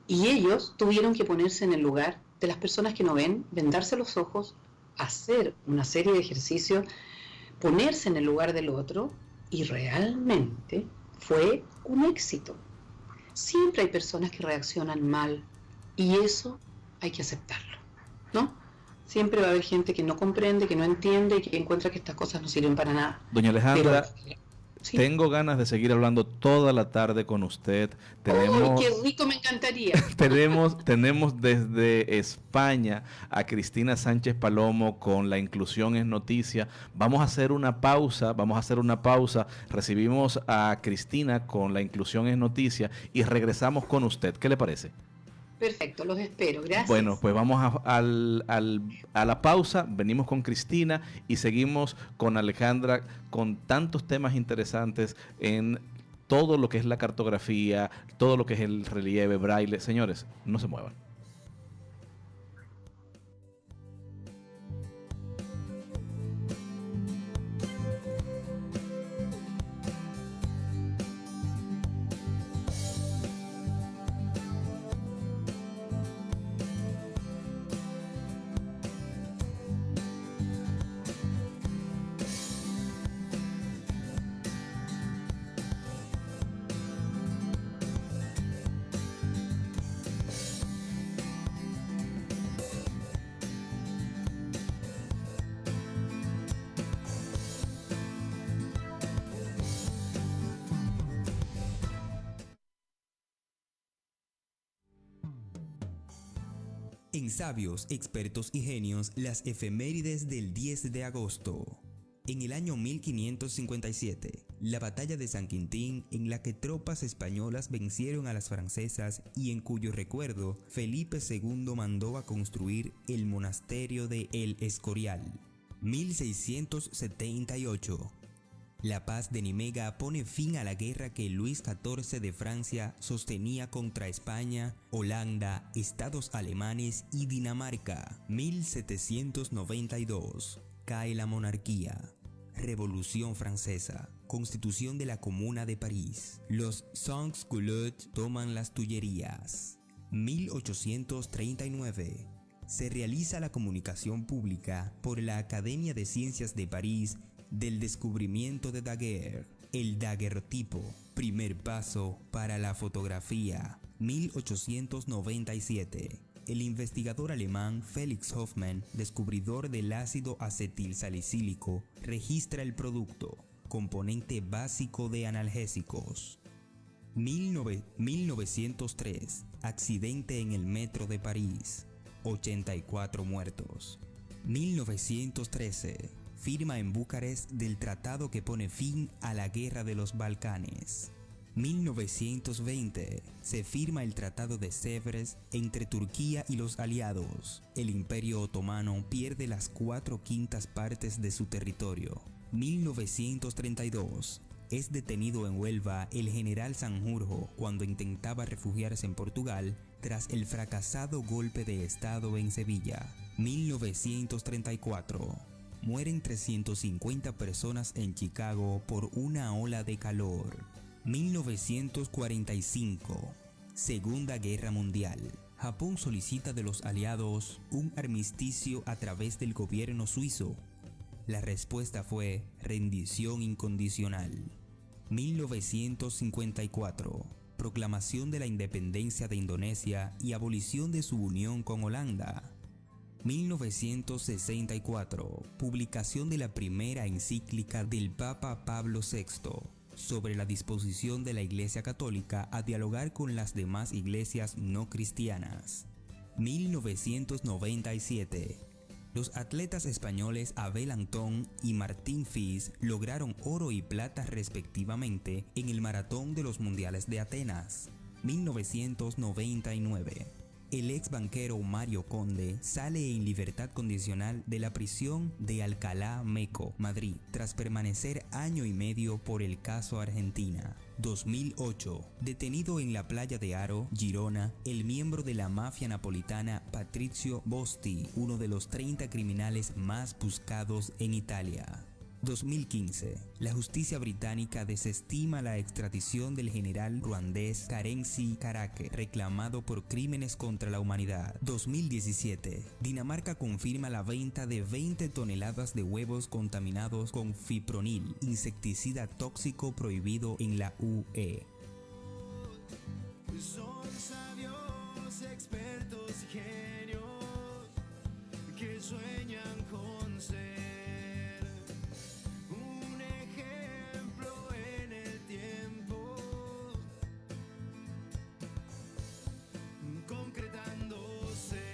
Speaker 13: Y ellos tuvieron que ponerse en el lugar de las personas que no ven, vendarse los ojos, hacer una serie de ejercicios, ponerse en el lugar del otro, y realmente fue un éxito. Siempre hay personas que reaccionan mal, y eso hay que aceptarlo, ¿no? Siempre va a haber gente que no comprende, que no entiende y que encuentra que estas cosas no sirven para nada.
Speaker 9: Doña Alejandra,
Speaker 13: sí.
Speaker 9: Tengo ganas de seguir hablando toda la tarde con usted.
Speaker 13: ¡Uy, qué rico! Me encantaría.
Speaker 9: tenemos desde España a Cristina Sánchez Palomo con La Inclusión es Noticia. Vamos a hacer una pausa. Recibimos a Cristina con La Inclusión es Noticia y regresamos con usted. ¿Qué le parece?
Speaker 13: Perfecto, los espero, gracias.
Speaker 9: Bueno, pues vamos a la pausa, venimos con Cristina y seguimos con Alejandra con tantos temas interesantes en todo lo que es la cartografía, todo lo que es el relieve, braille. Señores, no se muevan.
Speaker 7: En Sabios, Expertos y Genios, las efemérides del 10 de agosto. En el año 1557, la batalla de San Quintín, en la que tropas españolas vencieron a las francesas y en cuyo recuerdo Felipe II mandó a construir el monasterio de El Escorial. 1678. La paz de Nimega pone fin a la guerra que Luis XIV de Francia sostenía contra España, Holanda, Estados alemanes y Dinamarca. 1792. Cae la monarquía. Revolución Francesa. Constitución de la Comuna de París. Los sans-culottes toman las Tullerías. 1839. Se realiza la comunicación pública por la Academia de Ciencias de París del descubrimiento de Daguerre, el daguerrotipo, primer paso para la fotografía. 1897. El investigador alemán Felix Hoffmann, descubridor del ácido acetilsalicílico, registra el producto, componente básico de analgésicos. 1903. Accidente en el metro de París. 84 muertos. 1913. Firma en Bucarest del tratado que pone fin a la guerra de los Balcanes. 1920. Se firma el Tratado de Sèvres entre Turquía y los aliados. El Imperio Otomano pierde las 4/5 partes de su territorio. 1932. Es detenido en Huelva el general Sanjurjo cuando intentaba refugiarse en Portugal tras el fracasado golpe de Estado en Sevilla. 1934. Mueren 350 personas en Chicago por una ola de calor. 1945. Segunda Guerra Mundial. Japón solicita de los aliados un armisticio a través del gobierno suizo. La respuesta fue rendición incondicional. 1954. Proclamación de la independencia de Indonesia y abolición de su unión con Holanda. 1964. Publicación de la primera encíclica del Papa Pablo VI sobre la disposición de la Iglesia Católica a dialogar con las demás iglesias no cristianas. 1997. Los atletas españoles Abel Antón y Martín Fis lograron oro y plata respectivamente en el maratón de los Mundiales de Atenas. 1999. El ex banquero Mario Conde sale en libertad condicional de la prisión de Alcalá Meco, Madrid, tras permanecer año y medio por el caso Argentina. 2008. Detenido en la playa de Haro, Girona, el miembro de la mafia napolitana Patrizio Bosti, uno de los 30 criminales más buscados en Italia. 2015. La justicia británica desestima la extradición del general ruandés Karenzi Karake, reclamado por crímenes contra la humanidad. 2017. Dinamarca confirma la venta de 20 toneladas de huevos contaminados con fipronil, insecticida tóxico prohibido en la UE.
Speaker 8: Son sabios, expertos y genios que sueñan con ser un ejemplo en el tiempo, concretándose.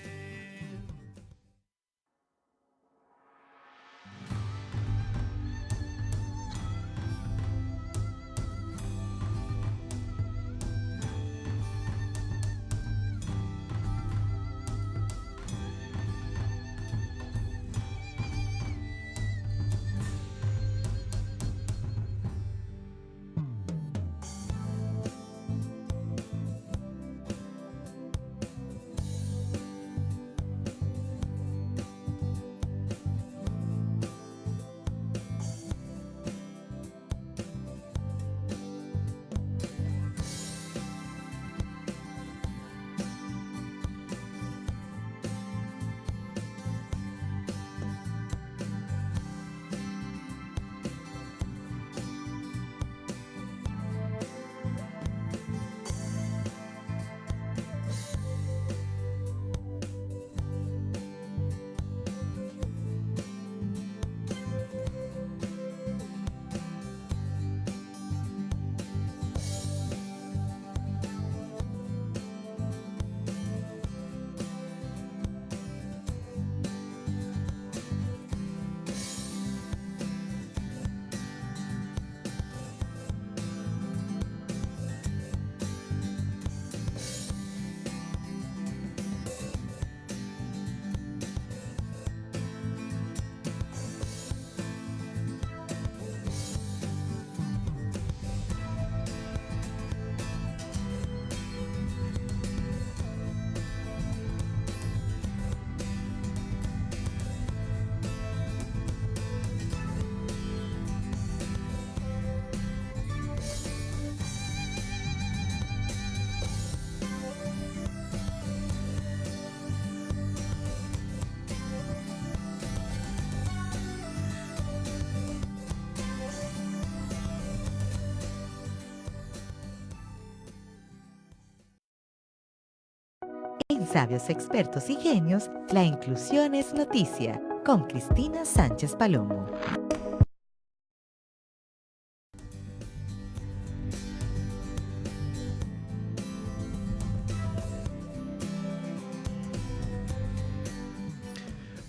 Speaker 5: En Sabios, Expertos y Genios, la inclusión es noticia, con Cristina Sánchez Palomo.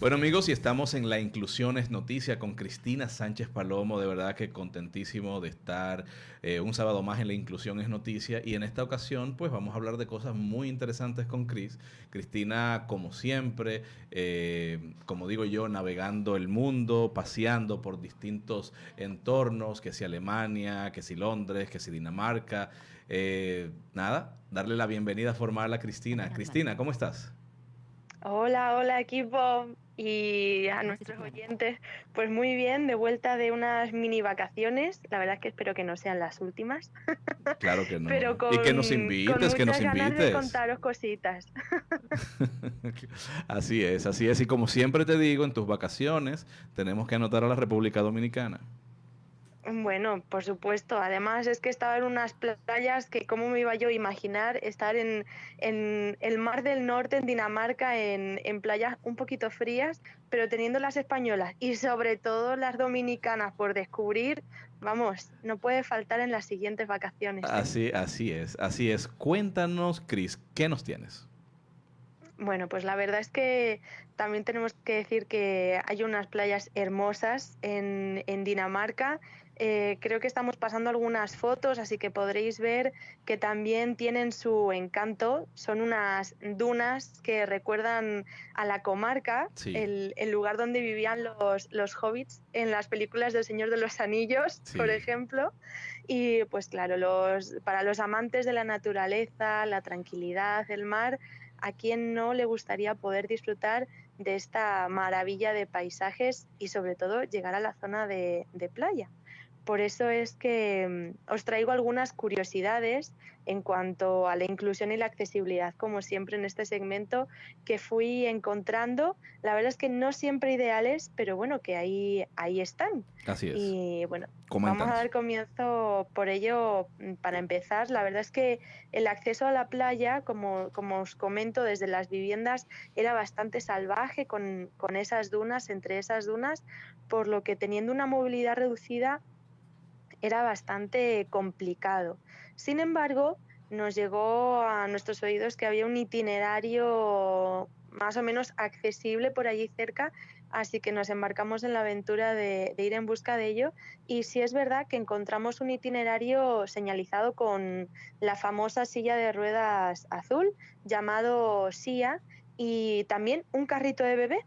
Speaker 9: Bueno amigos, y estamos en La Inclusión es Noticia con Cristina Sánchez Palomo. De verdad que contentísimo de estar un sábado más en La Inclusión es Noticia. Y en esta ocasión pues vamos a hablar de cosas muy interesantes con Cris. Cristina, como siempre, como digo yo, navegando el mundo, paseando por distintos entornos, que si Alemania, que si Londres, que si Dinamarca. Nada, darle la bienvenida formal a Cristina. Cristina, ¿cómo estás?
Speaker 14: Hola, hola equipo. Y a nuestros oyentes, pues muy bien, de vuelta de unas mini vacaciones. La verdad es que espero que no sean las últimas.
Speaker 9: Claro que no.
Speaker 14: Pero
Speaker 9: Y que nos
Speaker 14: con
Speaker 9: invites, que nos
Speaker 14: muchas ganas de
Speaker 9: invites.
Speaker 14: contaros cositas.
Speaker 9: Así es, así es. Y como siempre te digo, en tus vacaciones tenemos que anotar a la República Dominicana.
Speaker 14: Bueno, por supuesto. Además es que estaba en unas playas que cómo me iba yo a imaginar estar en el Mar del Norte, en Dinamarca, en playas un poquito frías, pero teniendo las españolas y sobre todo las dominicanas por descubrir, vamos, no puede faltar en las siguientes vacaciones.
Speaker 9: Así es. Cuéntanos, Cris, ¿qué nos tienes?
Speaker 14: Bueno, pues la verdad es que también tenemos que decir que hay unas playas hermosas en Dinamarca. Creo que estamos pasando algunas fotos, así que podréis ver que también tienen su encanto. Son unas dunas que recuerdan a la comarca,
Speaker 9: Sí.
Speaker 14: el lugar donde vivían los hobbits en las películas del Señor de los Anillos,
Speaker 9: Sí.
Speaker 14: por ejemplo. Y pues claro, para los amantes de la naturaleza, la tranquilidad, el mar, ¿a quién no le gustaría poder disfrutar de esta maravilla de paisajes y sobre todo llegar a la zona de playa? Por eso es que os traigo algunas curiosidades en cuanto a la inclusión y la accesibilidad, como siempre en este segmento, que fui encontrando. La verdad es que no siempre ideales, pero bueno, que ahí están.
Speaker 9: Así es.
Speaker 14: Y bueno,
Speaker 9: Coméntanos.
Speaker 14: vamos a dar comienzo por ello. Para empezar, la verdad es que el acceso a la playa, como os comento, desde las viviendas era bastante salvaje con esas dunas, entre esas dunas, por lo que teniendo una movilidad reducida era bastante complicado. Sin embargo, nos llegó a nuestros oídos que había un itinerario más o menos accesible por allí cerca, así que nos embarcamos en la aventura de ir en busca de ello. Y sí es verdad que encontramos un itinerario señalizado con la famosa silla de ruedas azul, llamado SIA, y también un carrito de bebé,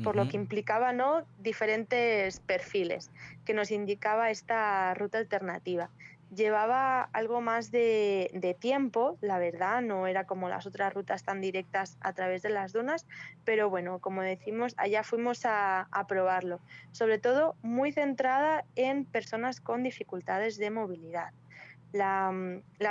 Speaker 14: por lo que implicaba, ¿no?, diferentes perfiles que nos indicaba esta ruta alternativa. Llevaba algo más de tiempo, la verdad, no era como las otras rutas tan directas a través de las dunas, pero bueno, como decimos, allá fuimos a probarlo. Sobre todo muy centrada en personas con dificultades de movilidad. La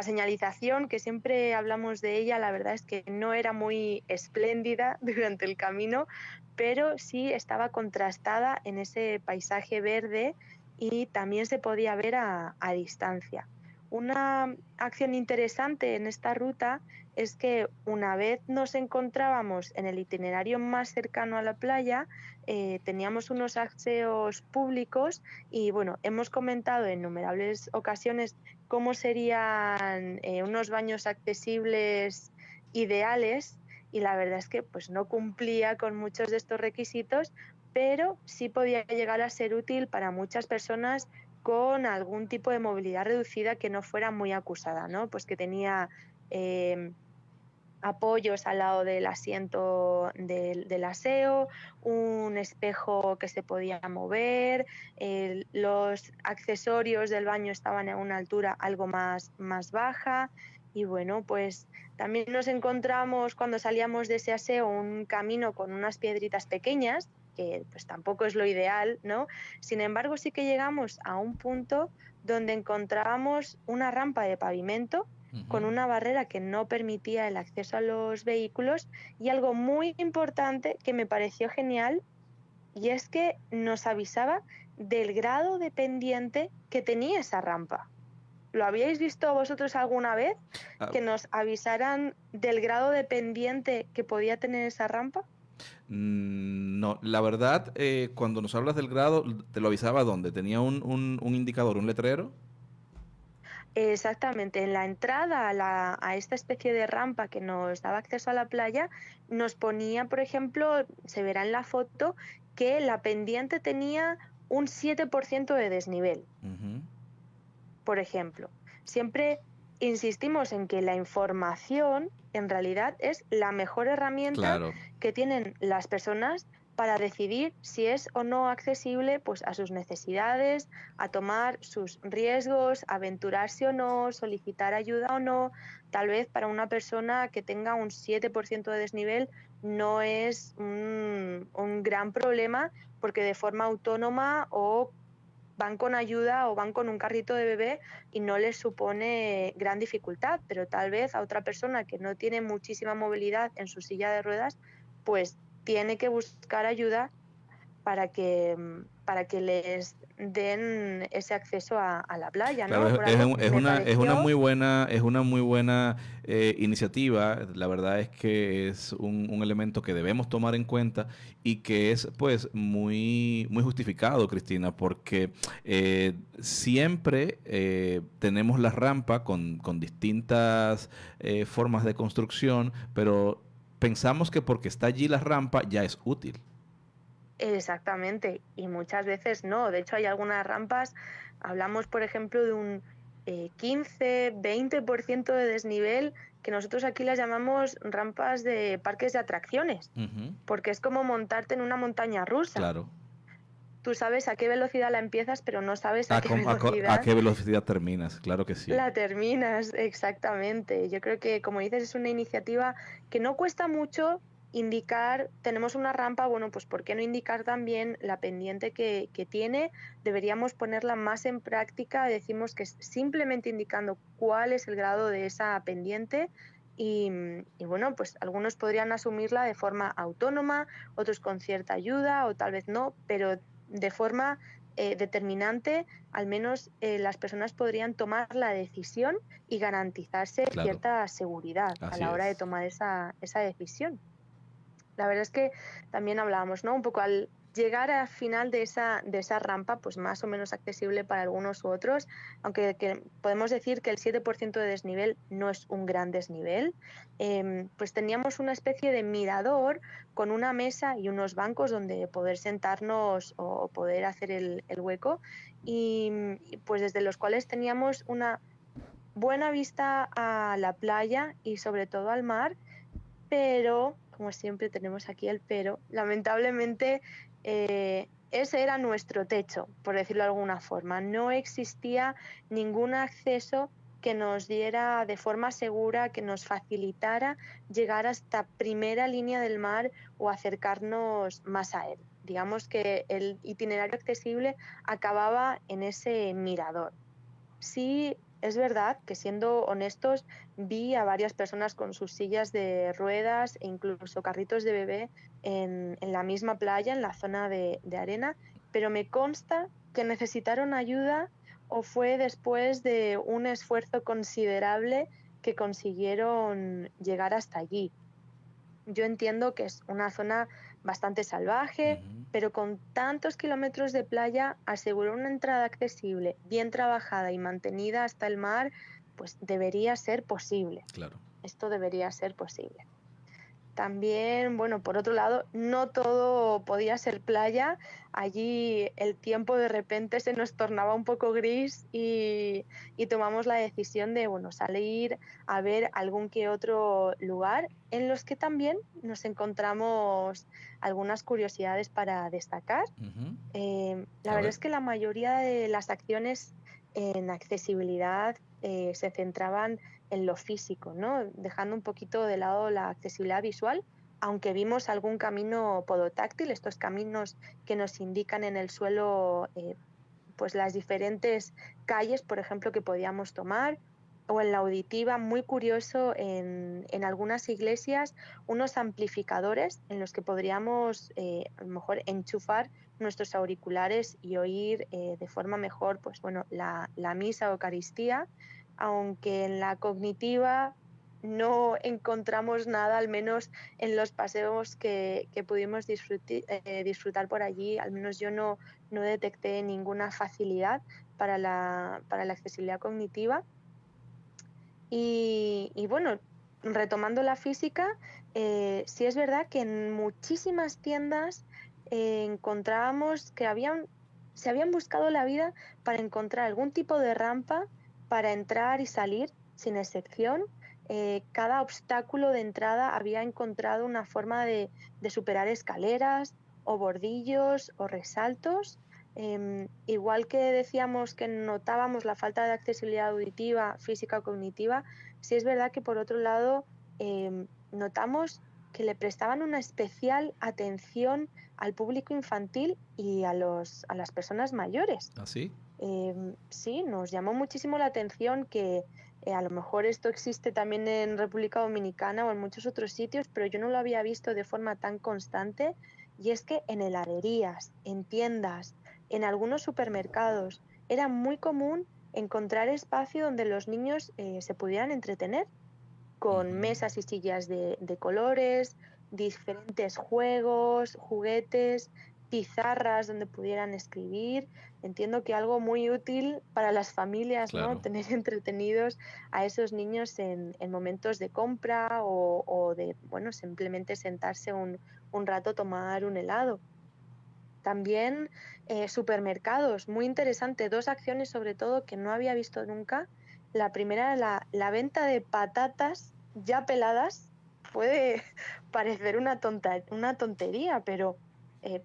Speaker 14: señalización, que siempre hablamos de ella, la verdad es que no era muy espléndida durante el camino, pero sí estaba contrastada en ese paisaje verde y también se podía ver a distancia. Una acción interesante en esta ruta es que una vez nos encontrábamos en el itinerario más cercano a la playa, teníamos unos aseos públicos y bueno, hemos comentado en innumerables ocasiones cómo serían unos baños accesibles ideales, y la verdad es que pues no cumplía con muchos de estos requisitos, pero sí podía llegar a ser útil para muchas personas con algún tipo de movilidad reducida que no fuera muy acusada, ¿no? Pues que tenía apoyos al lado del asiento del aseo, un espejo que se podía mover, los accesorios del baño estaban a una altura algo más baja. Y bueno, pues también nos encontramos cuando salíamos de ese aseo un camino con unas piedritas pequeñas, que pues tampoco es lo ideal, ¿no? Sin embargo, sí que llegamos a un punto donde encontrábamos una rampa de pavimento con una barrera que no permitía el acceso a los vehículos, y algo muy importante que me pareció genial, y es que nos avisaba del grado de pendiente que tenía esa rampa. ¿Lo habíais visto vosotros alguna vez? Que nos avisaran del grado de pendiente que podía tener esa rampa.
Speaker 9: No, la verdad, cuando nos hablas del grado, ¿te lo avisaba dónde? ¿Tenía un indicador, un letrero?
Speaker 14: Exactamente, en la entrada a esta especie de rampa que nos daba acceso a la playa, nos ponía, por ejemplo, se verá en la foto, que la pendiente tenía un 7% de desnivel. Por ejemplo, siempre insistimos en que la información en realidad es la mejor herramienta que tienen las personas para decidir si es o no accesible pues a sus necesidades, a tomar sus riesgos, aventurarse o no, solicitar ayuda o no. Tal vez para una persona que tenga un 7% de desnivel no es un gran problema, porque de forma autónoma o van con ayuda o van con un carrito de bebé y no les supone gran dificultad, pero tal vez a otra persona que no tiene muchísima movilidad en su silla de ruedas, pues tiene que buscar ayuda para que les den ese acceso a la playa, ¿no?
Speaker 9: Claro,
Speaker 14: Por algo me
Speaker 9: es una
Speaker 14: pareció-
Speaker 9: muy buena iniciativa. La verdad es que es un elemento que debemos tomar en cuenta y que es pues muy justificado, Cristina, porque siempre tenemos la rampa con distintas formas de construcción, pero pensamos que porque está allí la rampa ya es útil.
Speaker 14: Exactamente, y muchas veces no. De hecho, hay algunas rampas, hablamos por ejemplo de un 15-20% de desnivel, que nosotros aquí las llamamos rampas de parques de atracciones, porque es como montarte en una montaña rusa.
Speaker 9: Claro.
Speaker 14: Tú sabes a qué velocidad la empiezas, pero no sabes a
Speaker 9: ¿A
Speaker 14: qué
Speaker 9: qué
Speaker 14: velocidad
Speaker 9: velocidad terminas? Claro que sí.
Speaker 14: la terminas, exactamente. Yo creo que, como dices, es una iniciativa que no cuesta mucho indicar. Tenemos una rampa, bueno, pues ¿por qué no indicar también la pendiente que tiene? Deberíamos ponerla más en práctica. Decimos que simplemente indicando cuál es el grado de esa pendiente y bueno, pues algunos podrían asumirla de forma autónoma, otros con cierta ayuda o tal vez no, pero de forma determinante, al menos las personas podrían tomar la decisión y garantizarse cierta seguridad a la hora de tomar esa decisión. La verdad es que también hablábamos, ¿no? Un poco al llegar al final de esa rampa, pues más o menos accesible para algunos u otros, aunque podemos decir que el 7% de desnivel no es un gran desnivel, pues teníamos una especie de mirador con una mesa y unos bancos donde poder sentarnos o poder hacer el hueco y pues desde los cuales teníamos una buena vista a la playa y sobre todo al mar, pero, como siempre tenemos aquí el pero, lamentablemente ese era nuestro techo, por decirlo de alguna forma. No existía ningún acceso que nos diera de forma segura, que nos facilitara llegar hasta primera línea del mar o acercarnos más a él. Digamos que el itinerario accesible acababa en ese mirador. Sí, es verdad que, siendo honestos, vi a varias personas con sus sillas de ruedas e incluso carritos de bebé en la misma playa, en la zona de arena, pero me consta que necesitaron ayuda o fue después de un esfuerzo considerable que consiguieron llegar hasta allí. Yo entiendo que es una zona bastante salvaje, pero con tantos kilómetros de playa, asegurar una entrada accesible, bien trabajada y mantenida hasta el mar, pues debería ser posible.
Speaker 9: Claro.
Speaker 14: Esto debería ser posible. También, bueno, por otro lado, no todo podía ser playa. Allí el tiempo de repente se nos tornaba un poco gris y tomamos la decisión de, bueno, salir a ver algún que otro lugar en los que también nos encontramos algunas curiosidades para destacar. La verdad es que la mayoría de las acciones en accesibilidad se centraban en lo físico, ¿no? Dejando un poquito de lado la accesibilidad visual, aunque vimos algún camino podotáctil, estos caminos que nos indican en el suelo pues las diferentes calles, por ejemplo, que podíamos tomar, o en la auditiva, muy curioso, en algunas iglesias, unos amplificadores en los que podríamos a lo mejor enchufar nuestros auriculares y oír de forma mejor, pues bueno, la misa o Eucaristía, aunque en la cognitiva no encontramos nada, al menos en los paseos que pudimos disfrutar por allí. Al menos yo no detecté ninguna facilidad para la accesibilidad cognitiva. Y bueno, retomando la física, sí es verdad que en muchísimas tiendas encontrábamos que se habían buscado la vida para encontrar algún tipo de rampa para entrar y salir, sin excepción. Cada obstáculo de entrada había encontrado una forma de superar escaleras o bordillos o resaltos. Igual que decíamos que notábamos la falta de accesibilidad auditiva, física o cognitiva, sí es verdad que por otro lado notamos que le prestaban una especial atención al público infantil y a las personas mayores.
Speaker 9: ¿Así?
Speaker 14: Sí, nos llamó muchísimo la atención que a lo mejor esto existe también en República Dominicana o en muchos otros sitios, pero yo no lo había visto de forma tan constante, y es que en heladerías, en tiendas, en algunos supermercados, era muy común encontrar espacio donde los niños se pudieran entretener, con mesas y sillas de colores, diferentes juegos, juguetes, pizarras donde pudieran escribir. Entiendo que algo muy útil para las familias,
Speaker 9: Claro.
Speaker 14: ¿no? Tener entretenidos a esos niños en momentos de compra o de, bueno, simplemente sentarse un rato, tomar un helado. También supermercados, muy interesante, 2 acciones sobre todo que no había visto nunca. La primera, la venta de patatas ya peladas. Puede parecer una tontería, pero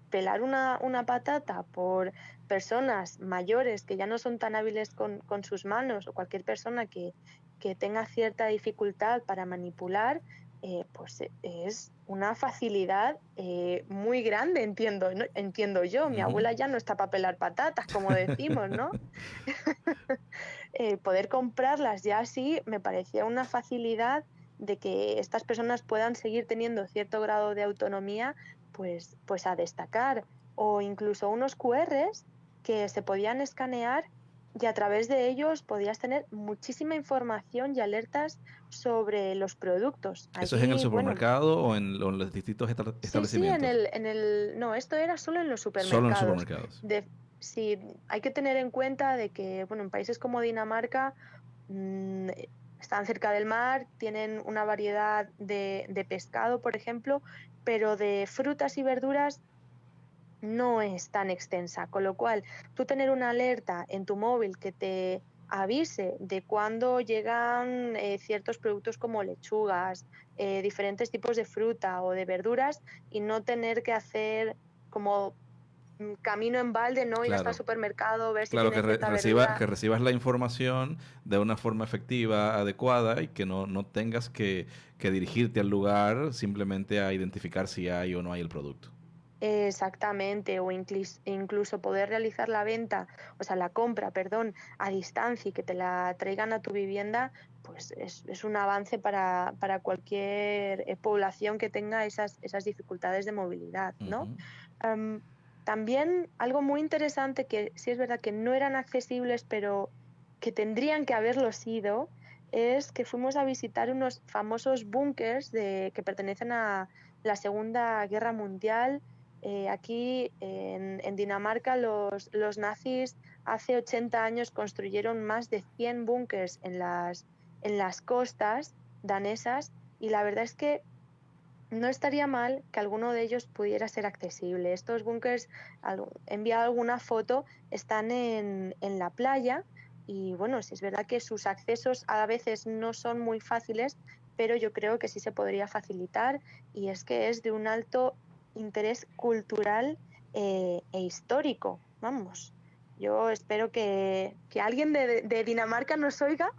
Speaker 14: pelar una patata por personas mayores que ya no son tan hábiles con sus manos, o cualquier persona que tenga cierta dificultad para manipular, pues es una facilidad muy grande, entiendo yo. Mi abuela ya no está para pelar patatas, como decimos, ¿no? Poder comprarlas ya así me parecía una facilidad de que estas personas puedan seguir teniendo cierto grado de autonomía, pues a destacar. O incluso unos QRs que se podían escanear y a través de ellos podías tener muchísima información y alertas sobre los productos.
Speaker 9: ¿Eso es en el
Speaker 14: Allí, bueno,
Speaker 9: supermercado o en los distintos establecimientos?
Speaker 14: Sí, no, esto era solo en los supermercados.
Speaker 9: Solo en los supermercados.
Speaker 14: Sí, hay que tener en cuenta de que, bueno, en países como Dinamarca están cerca del mar, tienen una variedad de pescado, por ejemplo, pero de frutas y verduras no es tan extensa, con lo cual tú tener una alerta en tu móvil que te avise de cuándo llegan ciertos productos como lechugas, diferentes tipos de fruta o de verduras, y no tener que hacer como camino en balde, no ir hasta el supermercado, ver si
Speaker 9: Claro,
Speaker 14: tiene cierta
Speaker 9: que
Speaker 14: verdura.
Speaker 9: recibas la información de una forma efectiva, adecuada, y que no tengas que dirigirte al lugar simplemente a identificar si hay o no hay el producto.
Speaker 14: Exactamente, o incluso poder realizar la compra, a distancia y que te la traigan a tu vivienda, pues es un avance para cualquier población que tenga esas dificultades de movilidad, ¿no? También algo muy interesante, que sí es verdad que no eran accesibles, pero que tendrían que haberlo sido, es que fuimos a visitar unos famosos búnkers que pertenecen a la Segunda Guerra Mundial. Aquí en Dinamarca los nazis hace 80 años construyeron más de 100 búnkers en las costas danesas, y la verdad es que no estaría mal que alguno de ellos pudiera ser accesible. Estos búnkers, he enviado alguna foto, están en la playa, y bueno, sí es verdad que sus accesos a veces no son muy fáciles, pero yo creo que sí se podría facilitar, y es que es de un alto interés cultural e histórico. Vamos, yo espero que alguien de Dinamarca nos oiga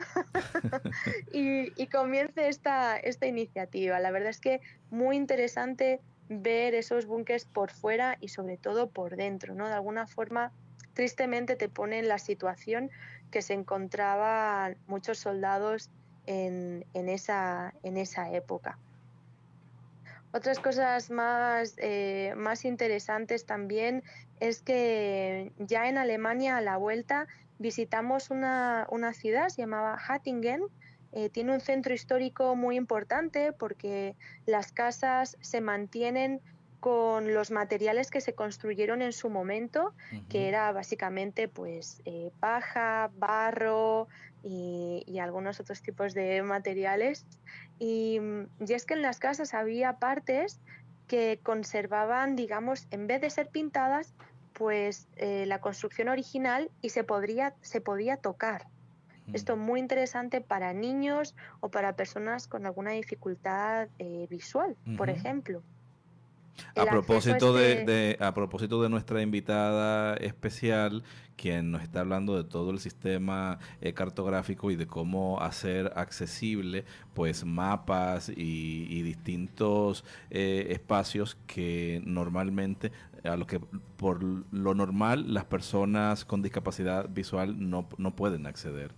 Speaker 14: y comience esta iniciativa. La verdad es que muy interesante ver esos búnkers por fuera y sobre todo por dentro, ¿no? De alguna forma, tristemente te pone en la situación que se encontraban muchos soldados en esa época. Otras cosas más interesantes también es que ya en Alemania, a la vuelta, visitamos una ciudad, se llamaba Hattingen. Tiene un centro histórico muy importante porque las casas se mantienen con los materiales que se construyeron en su momento, que era básicamente pues paja, barro y algunos otros tipos de materiales. Y es que en las casas había partes que conservaban, digamos, en vez de ser pintadas, pues la construcción original, y se podía tocar. Esto es muy interesante para niños o para personas con alguna dificultad visual, por ejemplo.
Speaker 9: A propósito de nuestra invitada especial, quien nos está hablando de todo el sistema cartográfico y de cómo hacer accesible pues mapas y distintos espacios que normalmente, a los que por lo normal las personas con discapacidad visual no pueden acceder.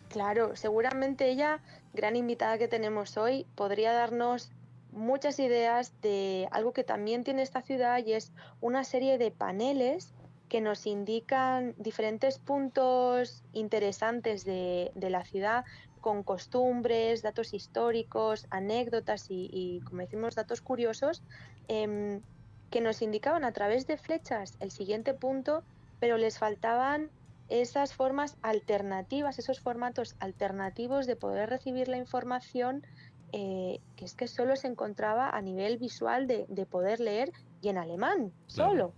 Speaker 14: Claro, seguramente ella, gran invitada que tenemos hoy, podría darnos muchas ideas de algo que también tiene esta ciudad, y es una serie de paneles que nos indican diferentes puntos interesantes de la ciudad, con costumbres, datos históricos, anécdotas y como decimos, datos curiosos, que nos indicaban a través de flechas el siguiente punto, pero les faltaban esas formas alternativas, esos formatos alternativos de poder recibir la información, que es que solo se encontraba a nivel visual de poder leer, y en alemán, solo.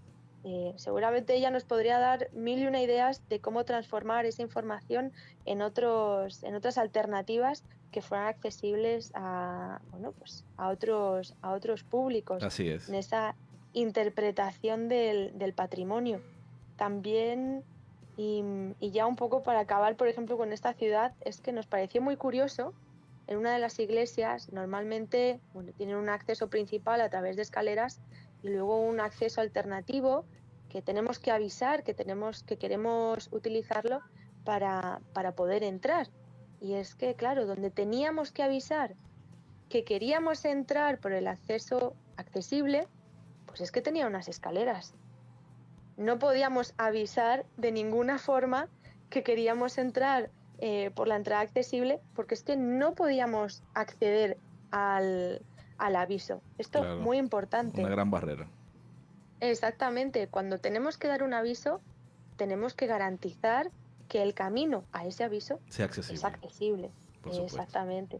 Speaker 14: Seguramente ella nos podría dar 1001 ideas de cómo transformar esa información en otras alternativas que fueran accesibles a otros públicos.
Speaker 9: Así es.
Speaker 14: En esa interpretación del patrimonio. También, y ya un poco para acabar, por ejemplo, con esta ciudad, es que nos pareció muy curioso. En una de las iglesias normalmente tienen un acceso principal a través de escaleras y luego un acceso alternativo que tenemos que avisar, que queremos utilizarlo para poder entrar. Y es que, claro, donde teníamos que avisar que queríamos entrar por el acceso accesible, pues es que tenía unas escaleras. No podíamos avisar de ninguna forma que queríamos entrar por la entrada accesible, porque es que no podíamos acceder al aviso. Esto es muy importante.
Speaker 9: Una gran barrera.
Speaker 14: Exactamente. Cuando tenemos que dar un aviso, tenemos que garantizar que el camino a ese aviso
Speaker 9: sea accesible.
Speaker 14: Es accesible.
Speaker 9: Por supuesto.
Speaker 14: Exactamente.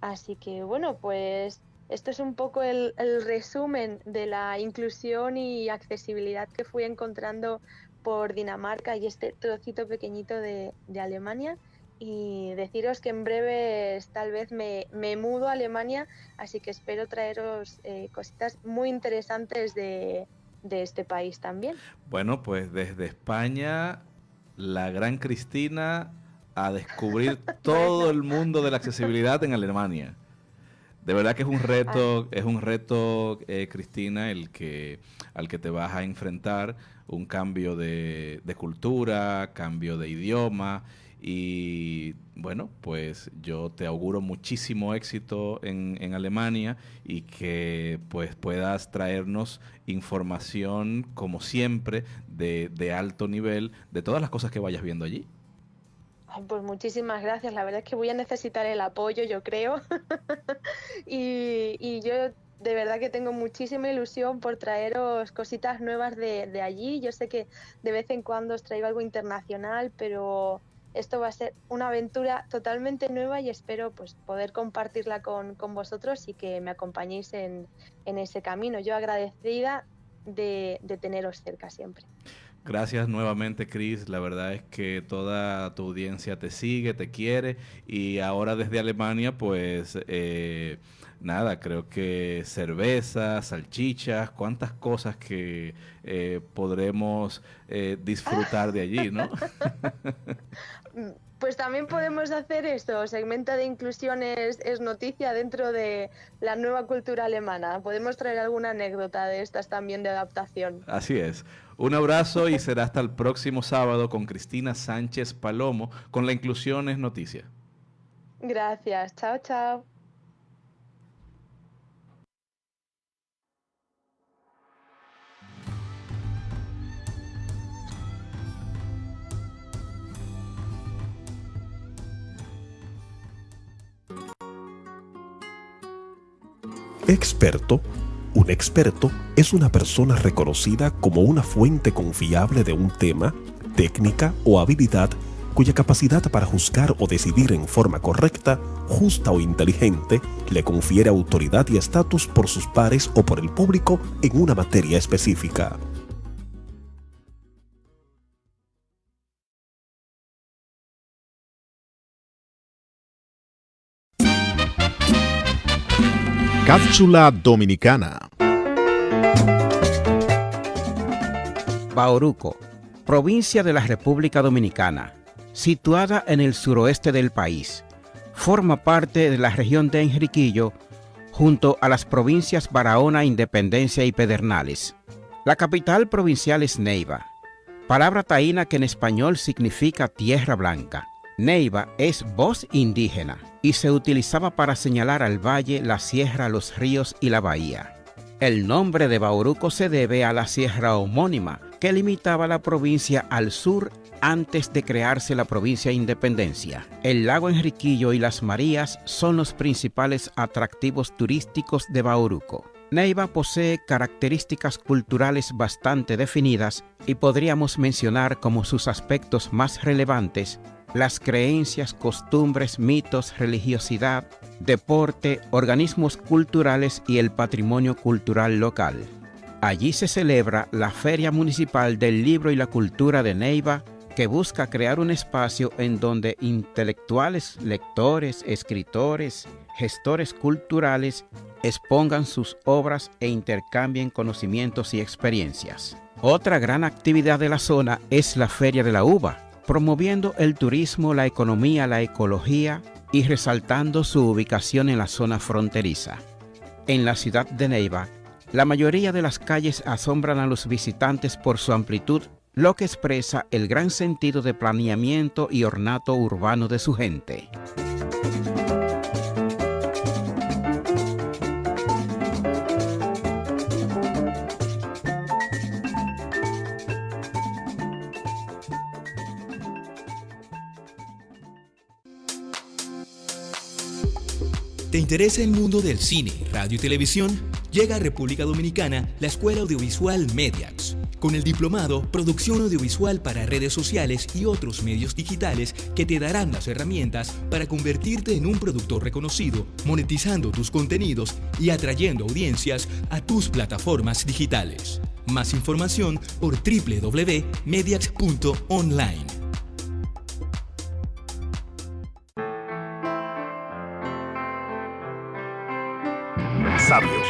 Speaker 14: Así que, bueno, pues esto es un poco el resumen de la inclusión y accesibilidad que fui encontrando por Dinamarca y este trocito pequeñito de Alemania. Y deciros que en breve tal vez me mudo a Alemania, así que espero traeros cositas muy interesantes de este país también.
Speaker 9: Bueno, pues desde España, la gran Cristina a descubrir todo el mundo de la accesibilidad en Alemania. De verdad que es un reto, Cristina, al que te vas a enfrentar, un cambio de cultura, cambio de idioma. Y bueno, pues yo te auguro muchísimo éxito en Alemania y que pues puedas traernos información, como siempre, de alto nivel, de todas las cosas que vayas viendo allí.
Speaker 14: Pues muchísimas gracias, la verdad es que voy a necesitar el apoyo, yo creo. y yo de verdad que tengo muchísima ilusión por traeros cositas nuevas de allí. Yo sé que de vez en cuando os traigo algo internacional, pero esto va a ser una aventura totalmente nueva y espero pues poder compartirla con vosotros y que me acompañéis en ese camino. Yo agradecida de teneros cerca siempre.
Speaker 9: Gracias nuevamente, Cris. La verdad es que toda tu audiencia te sigue, te quiere, y ahora desde Alemania, pues nada, creo que cerveza, salchichas, cuántas cosas que podremos disfrutar de allí, ¿no?
Speaker 14: Pues también podemos hacer esto. Segmento de inclusión es noticia dentro de la nueva cultura alemana. Podemos traer alguna anécdota de estas también de adaptación.
Speaker 9: Así es. Un abrazo y será hasta el próximo sábado con Cristina Sánchez Palomo con La Inclusión es Noticia.
Speaker 14: Gracias. Chao, chao.
Speaker 6: Experto. Un experto es una persona reconocida como una fuente confiable de un tema, técnica o habilidad cuya capacidad para juzgar o decidir en forma correcta, justa o inteligente le confiere autoridad y estatus por sus pares o por el público en una materia específica.
Speaker 15: Cápsula Dominicana.
Speaker 11: Bauruco, provincia de la República Dominicana, situada en el suroeste del país. Forma parte de la región de Enriquillo, junto a las provincias Barahona, Independencia y Pedernales. La capital provincial es Neiva, palabra taína que en español significa tierra blanca. Neiva es voz indígena y se utilizaba para señalar al valle, la sierra, los ríos y la bahía. El nombre de Bauruco se debe a la sierra homónima que limitaba la provincia al sur antes de crearse la provincia Independencia. El lago Enriquillo y las Marías son los principales atractivos turísticos de Bauruco. Neiva posee características culturales bastante definidas y podríamos mencionar como sus aspectos más relevantes las creencias, costumbres, mitos, religiosidad, deporte, organismos culturales y el patrimonio cultural local. Allí se celebra la Feria Municipal del Libro y la Cultura de Neiva, que busca crear un espacio en donde intelectuales, lectores, escritores, gestores culturales expongan sus obras e intercambien conocimientos y experiencias. Otra gran actividad de la zona es la Feria de la Uva, promoviendo el turismo, la economía, la ecología y resaltando su ubicación en la zona fronteriza. En la ciudad de Neiva, la mayoría de las calles asombran a los visitantes por su amplitud, lo que expresa el gran sentido de planeamiento y ornato urbano de su gente.
Speaker 12: ¿Te interesa el mundo del cine, radio y televisión? Llega a República Dominicana la Escuela Audiovisual Mediax, con el diplomado Producción Audiovisual para Redes Sociales y otros medios digitales que te darán las herramientas para convertirte en un productor reconocido, monetizando tus contenidos y atrayendo audiencias a tus plataformas digitales. Más información por www.mediax.online.
Speaker 6: Sabios,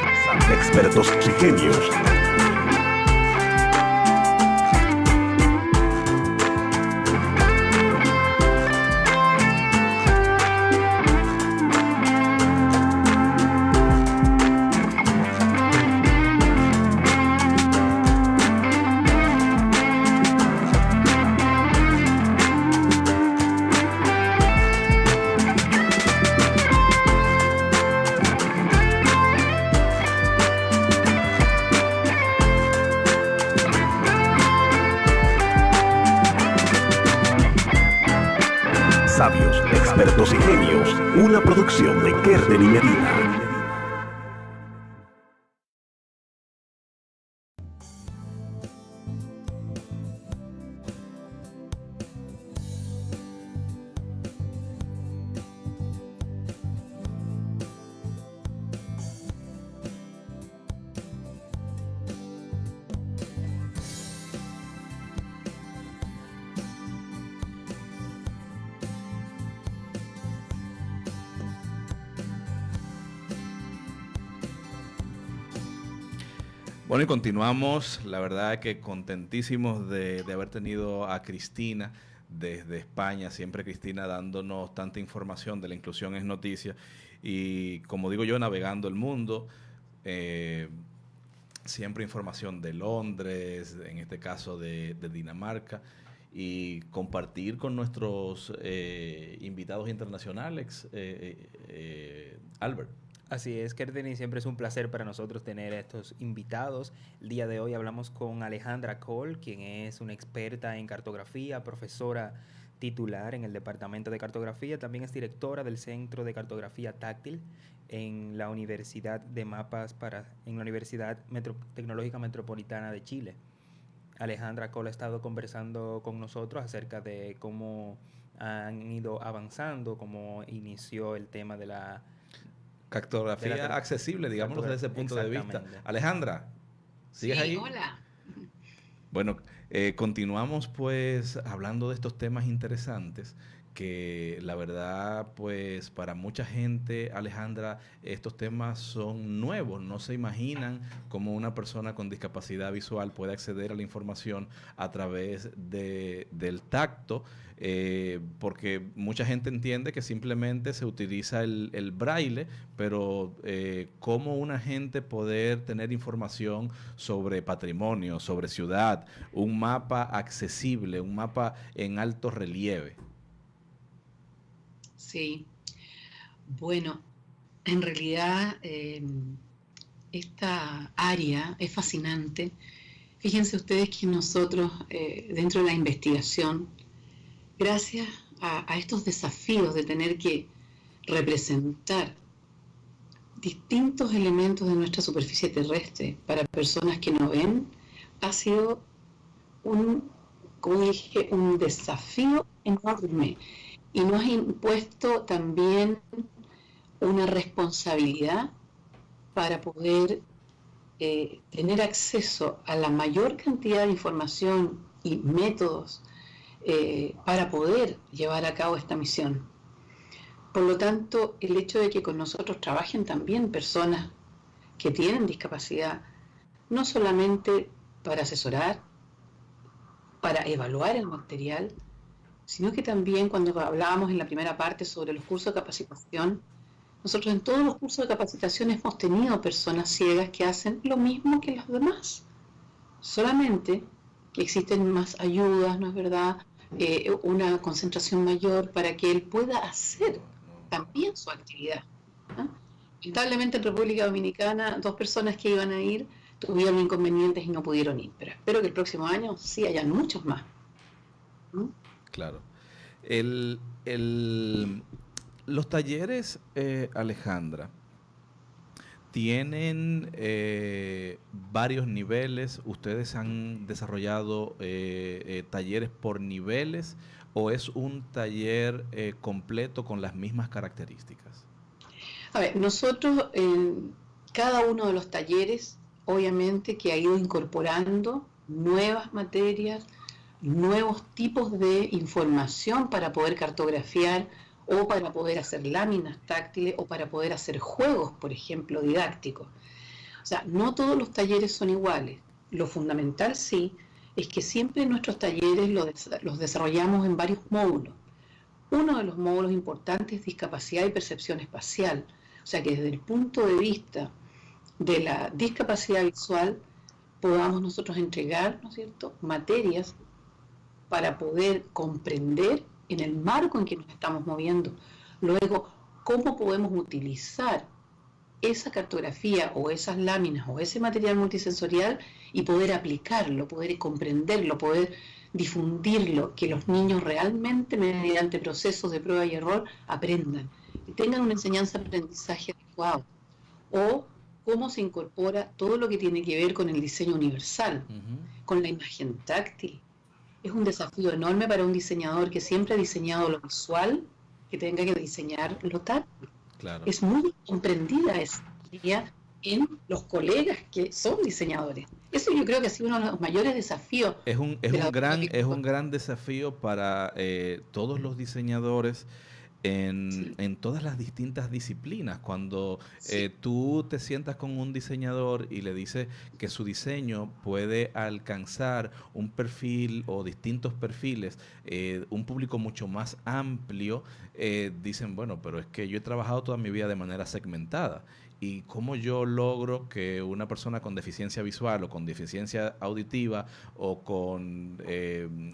Speaker 6: expertos y genios. Sabios, expertos y genios, una producción de Kerden y Medina.
Speaker 9: Bueno, y continuamos, la verdad que contentísimos de haber tenido a Cristina desde España, siempre Cristina dándonos tanta información de la inclusión es noticia, y como digo yo, navegando el mundo, siempre información de Londres, en este caso de Dinamarca, y compartir con nuestros invitados internacionales, Albert.
Speaker 10: Así es, Kerden, y siempre es un placer para nosotros tener estos invitados. El día de hoy hablamos con Alejandra Cole, quien es una experta en cartografía, profesora titular en el Departamento de Cartografía, también es directora del Centro de Cartografía Táctil en la Universidad de Mapas en la Universidad Tecnológica Metropolitana de Chile. Alejandra Cole ha estado conversando con nosotros acerca de cómo han ido avanzando, cómo inició el tema de la
Speaker 9: cartografía accesible, digámoslo desde ese punto de vista. Alejandra, ¿sigues ahí?
Speaker 13: Hola.
Speaker 9: Bueno, continuamos pues hablando de estos temas interesantes que la verdad, pues para mucha gente, Alejandra, estos temas son nuevos. No se imaginan cómo una persona con discapacidad visual puede acceder a la información a través del tacto, porque mucha gente entiende que simplemente se utiliza el braille, pero cómo una gente poder tener información sobre patrimonio, sobre ciudad, un mapa accesible, un mapa en alto relieve.
Speaker 13: Sí, bueno, en realidad esta área es fascinante. Fíjense ustedes que nosotros, dentro de la investigación, gracias a estos desafíos de tener que representar distintos elementos de nuestra superficie terrestre para personas que no ven, ha sido como dije, un desafío enorme. Y nos ha impuesto también una responsabilidad para poder tener acceso a la mayor cantidad de información y métodos para poder llevar a cabo esta misión. Por lo tanto, el hecho de que con nosotros trabajen también personas que tienen discapacidad, no solamente para asesorar, para evaluar el material, sino que también cuando hablábamos en la primera parte sobre los cursos de capacitación, nosotros en todos los cursos de capacitación hemos tenido personas ciegas que hacen lo mismo que los demás, solamente que existen más ayudas, ¿no es verdad?, una concentración mayor para que él pueda hacer también su actividad. Lamentablemente en República Dominicana 2 personas que iban a ir tuvieron inconvenientes y no pudieron ir, pero espero que el próximo año sí hayan muchos más.
Speaker 9: Claro. Los talleres, Alejandra, tienen varios niveles. ¿Ustedes han desarrollado talleres por niveles o es un taller completo con las mismas características?
Speaker 13: A ver, nosotros en cada uno de los talleres, obviamente que ha ido incorporando nuevas materias, nuevos tipos de información para poder cartografiar o para poder hacer láminas táctiles o para poder hacer juegos, por ejemplo, didácticos. O sea, no todos los talleres son iguales. Lo fundamental sí es que siempre nuestros talleres los desarrollamos en varios módulos. Uno de los módulos importantes es discapacidad y percepción espacial. O sea que desde el punto de vista de la discapacidad visual podamos nosotros entregar, ¿no es cierto?, materias para poder comprender en el marco en que nos estamos moviendo. Luego, cómo podemos utilizar esa cartografía o esas láminas o ese material multisensorial y poder aplicarlo, poder comprenderlo, poder difundirlo, que los niños realmente mediante procesos de prueba y error aprendan y tengan una enseñanza-aprendizaje adecuado. O cómo se incorpora todo lo que tiene que ver con el diseño universal, con la imagen táctil. Es un desafío enorme para un diseñador que siempre ha diseñado lo visual, que tenga que diseñar lo táctil.
Speaker 9: Claro.
Speaker 13: Es muy comprendida esa idea en los colegas que son diseñadores. Eso yo creo que ha sido uno de los mayores desafíos.
Speaker 9: Es un gran desafío para todos los diseñadores en todas las distintas disciplinas. Cuando tú te sientas con un diseñador y le dices que su diseño puede alcanzar un perfil o distintos perfiles, un público mucho más amplio, dicen, bueno, pero es que yo he trabajado toda mi vida de manera segmentada. ¿Y cómo yo logro que una persona con deficiencia visual o con deficiencia auditiva o con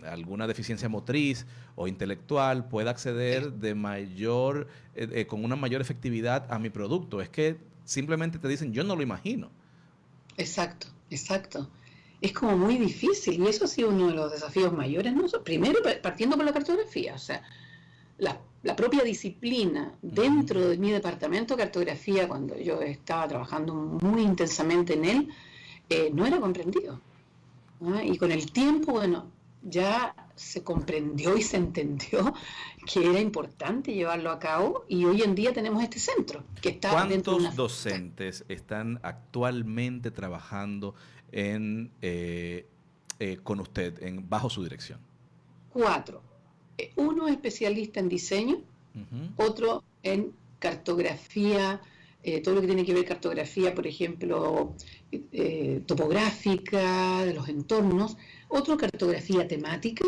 Speaker 9: alguna deficiencia motriz o intelectual pueda acceder de mayor, con una mayor efectividad a mi producto? Es que simplemente te dicen, yo no lo imagino.
Speaker 13: Exacto, exacto. Es como muy difícil y eso ha sido uno de los desafíos mayores, ¿no? Primero, partiendo por la cartografía, o sea, la propia disciplina dentro de mi departamento de cartografía, cuando yo estaba trabajando muy intensamente en él, no era comprendido. Y con el tiempo, bueno, ya se comprendió y se entendió que era importante llevarlo a cabo y hoy en día tenemos este centro que está dentro de una...
Speaker 9: ¿Cuántos docentes están actualmente trabajando con usted, bajo su dirección?
Speaker 13: 4. Uno es especialista en diseño, otro en cartografía, todo lo que tiene que ver cartografía, por ejemplo, topográfica, de los entornos, otro cartografía temática,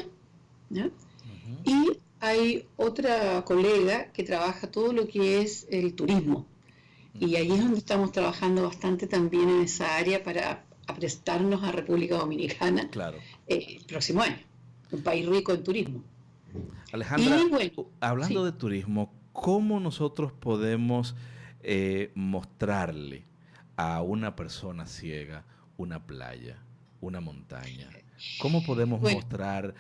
Speaker 13: ¿ya? Y hay otra colega que trabaja todo lo que es el turismo. Y ahí es donde estamos trabajando bastante también en esa área para prestarnos a República Dominicana el próximo año, un país rico en turismo.
Speaker 9: Alejandra,
Speaker 13: Y bueno,
Speaker 9: hablando
Speaker 13: sí.
Speaker 9: de turismo, ¿cómo nosotros podemos mostrarle a una persona ciega una playa, una montaña? ¿Cómo podemos mostrar,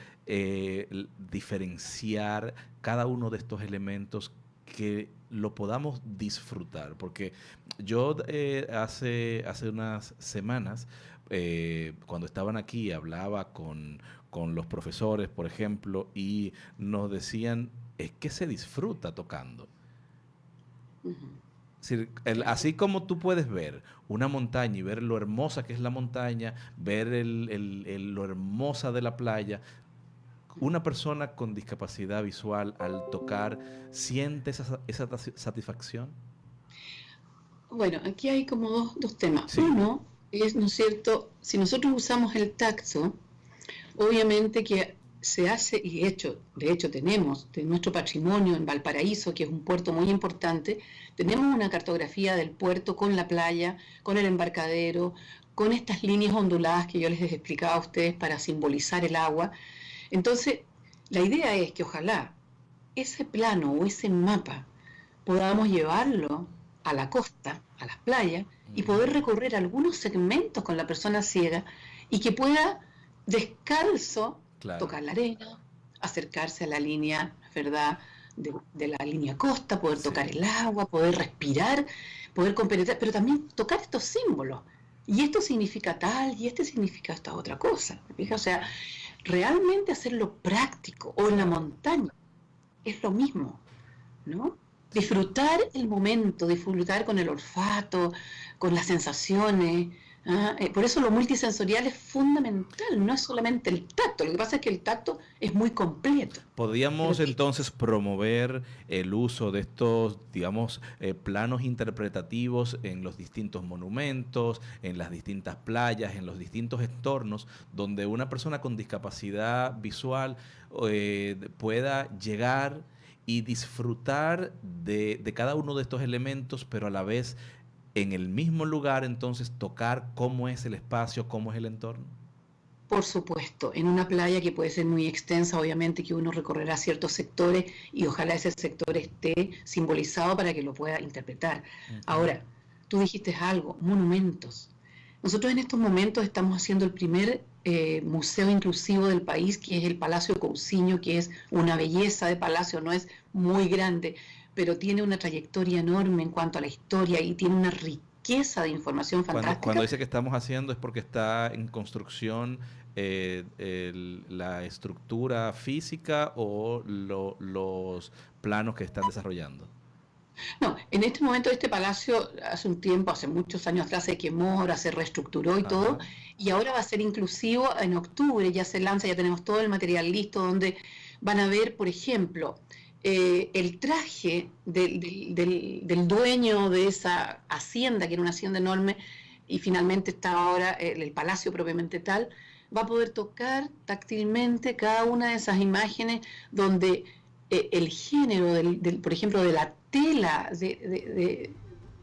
Speaker 9: diferenciar cada uno de estos elementos que lo podamos disfrutar? Porque yo hace unas semanas, cuando estaban aquí, hablaba con los profesores, por ejemplo, y nos decían, es que se disfruta tocando. Es decir, así como tú puedes ver una montaña y ver lo hermosa que es la montaña, ver lo hermosa de la playa, una persona con discapacidad visual al tocar, ¿siente esa satisfacción?
Speaker 13: Bueno, aquí hay como dos temas. Uno es, ¿no es cierto?, si nosotros usamos el tacto, obviamente que se hace, y de hecho tenemos de nuestro patrimonio en Valparaíso, que es un puerto muy importante, tenemos una cartografía del puerto con la playa, con el embarcadero, con estas líneas onduladas que yo les explicaba a ustedes para simbolizar el agua. Entonces, la idea es que ojalá ese plano o ese mapa podamos llevarlo a la costa, a las playas, y poder recorrer algunos segmentos con la persona ciega y que pueda descalzo tocar la arena, acercarse a la línea, ¿verdad?, de la línea costa, poder tocar el agua, poder respirar, poder compenetrar, pero también tocar estos símbolos. Y esto significa tal, y este significa esta otra cosa. ¿Me fijas? O sea, realmente hacerlo práctico, o en la montaña, es lo mismo, ¿no? Disfrutar el momento, disfrutar con el olfato, con las sensaciones. Por eso lo multisensorial es fundamental, no es solamente el tacto. Lo que pasa es que el tacto es muy completo.
Speaker 9: ¿Podríamos entonces promover el uso de estos, digamos, planos interpretativos en los distintos monumentos, en las distintas playas, en los distintos entornos, donde una persona con discapacidad visual pueda llegar y disfrutar de cada uno de estos elementos, pero a la vez en el mismo lugar, entonces, tocar cómo es el espacio, cómo es el entorno?
Speaker 13: Por supuesto, en una playa que puede ser muy extensa, obviamente que uno recorrerá ciertos sectores y ojalá ese sector esté simbolizado para que lo pueda interpretar. Ahora, tú dijiste algo, monumentos. Nosotros en estos momentos estamos haciendo el primer museo inclusivo del país, que es el Palacio Cousiño, que es una belleza de palacio, no es muy grande, pero tiene una trayectoria enorme en cuanto a la historia y tiene una riqueza de información fantástica.
Speaker 9: Cuando dice que estamos haciendo es porque está en construcción la estructura física o los planos que están desarrollando.
Speaker 13: No, en este momento este palacio hace un tiempo, hace muchos años atrás se quemó, ahora se reestructuró y todo, y ahora va a ser inclusivo en octubre, ya se lanza, ya tenemos todo el material listo, donde van a ver, por ejemplo, el traje del dueño de esa hacienda, que era una hacienda enorme, y finalmente está ahora el palacio propiamente tal, va a poder tocar táctilmente cada una de esas imágenes donde el género, por ejemplo, de la tela de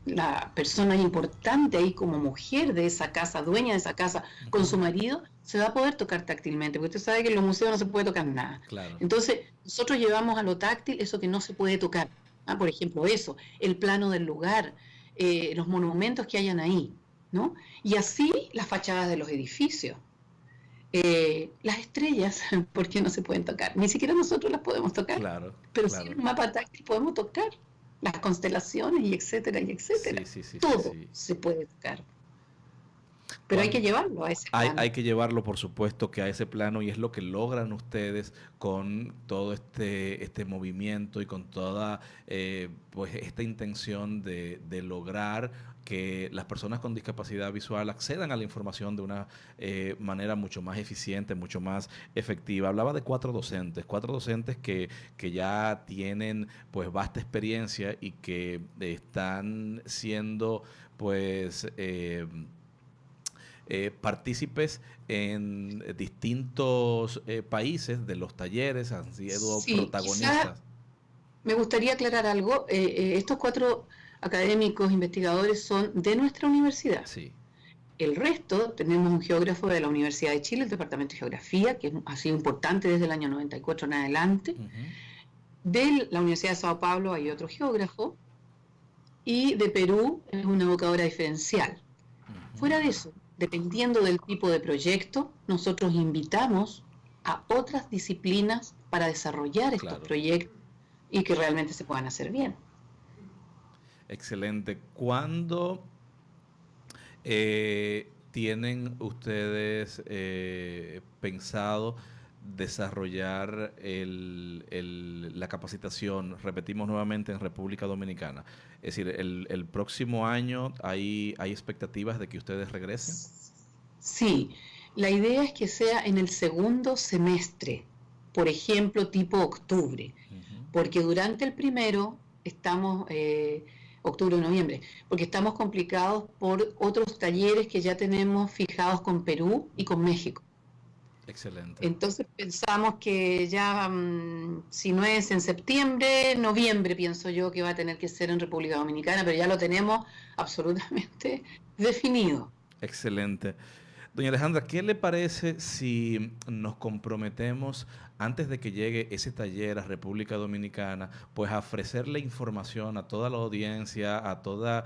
Speaker 13: la persona importante ahí como mujer de esa casa, dueña de esa casa, con su marido, se va a poder tocar táctilmente, porque usted sabe que en los museos no se puede tocar nada.
Speaker 9: Claro.
Speaker 13: Entonces, nosotros llevamos a lo táctil eso que no se puede tocar. Por ejemplo, eso, el plano del lugar, los monumentos que hayan ahí, ¿no? Y así las fachadas de los edificios. Las estrellas, ¿por qué no se pueden tocar? Ni siquiera nosotros las podemos tocar.
Speaker 9: Claro,
Speaker 13: pero
Speaker 9: claro.
Speaker 13: sí en un mapa táctil podemos tocar las constelaciones y etcétera y etcétera.
Speaker 9: Sí,
Speaker 13: Todo se puede tocar. Pero hay que llevarlo a ese plano.
Speaker 9: Hay que llevarlo, por supuesto, que a ese plano, y es lo que logran ustedes con todo este movimiento y con toda pues esta intención de lograr que las personas con discapacidad visual accedan a la información de una manera mucho más eficiente, mucho más efectiva. Hablaba de cuatro docentes que ya tienen pues vasta experiencia y que están siendo pues partícipes en distintos países de los talleres, han sido protagonistas.
Speaker 13: Me gustaría aclarar algo. Estos 4 académicos investigadores son de nuestra universidad.
Speaker 9: Sí.
Speaker 13: El resto, tenemos un geógrafo de la Universidad de Chile, el Departamento de Geografía, que ha sido importante desde el año 94 en adelante. De la Universidad de Sao Paulo hay otro geógrafo, y de Perú es una educadora diferencial. Fuera de eso, dependiendo del tipo de proyecto, nosotros invitamos a otras disciplinas para desarrollar estos proyectos y que realmente se puedan hacer bien.
Speaker 9: Excelente. ¿Cuándo tienen ustedes pensado desarrollar la capacitación, repetimos nuevamente, en República Dominicana? Es decir, el próximo año ¿hay expectativas de que ustedes regresen?
Speaker 13: Sí, la idea es que sea en el segundo semestre, por ejemplo, tipo octubre, porque durante el primero estamos, octubre o noviembre, porque estamos complicados por otros talleres que ya tenemos fijados con Perú y con México.
Speaker 9: Excelente.
Speaker 13: Entonces pensamos que ya, si no es en septiembre, noviembre, pienso yo que va a tener que ser en República Dominicana, pero ya lo tenemos absolutamente definido.
Speaker 9: Excelente. Doña Alejandra, ¿qué le parece si nos comprometemos antes de que llegue ese taller a República Dominicana, pues a ofrecerle información a toda la audiencia, a todos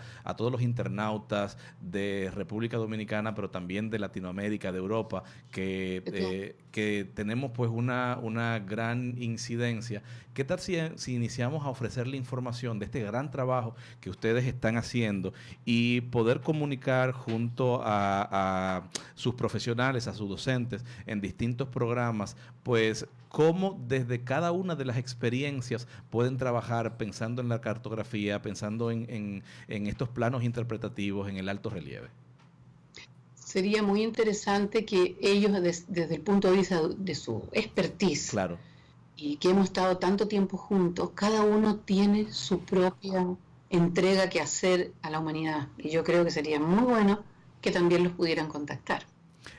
Speaker 9: los internautas de República Dominicana, pero también de Latinoamérica, de Europa, que tenemos pues una gran incidencia? ¿Qué tal si iniciamos a ofrecerle información de este gran trabajo que ustedes están haciendo y poder comunicar junto a sus profesionales, a sus docentes en distintos programas, pues cómo desde cada una de las experiencias pueden trabajar pensando en la cartografía, pensando en estos planos interpretativos, en el alto relieve?
Speaker 13: Sería muy interesante que ellos, desde el punto de vista de su expertise,
Speaker 9: claro,
Speaker 13: y que hemos estado tanto tiempo juntos, cada uno tiene su propia entrega que hacer a la humanidad. Y yo creo que sería muy bueno que también los pudieran contactar.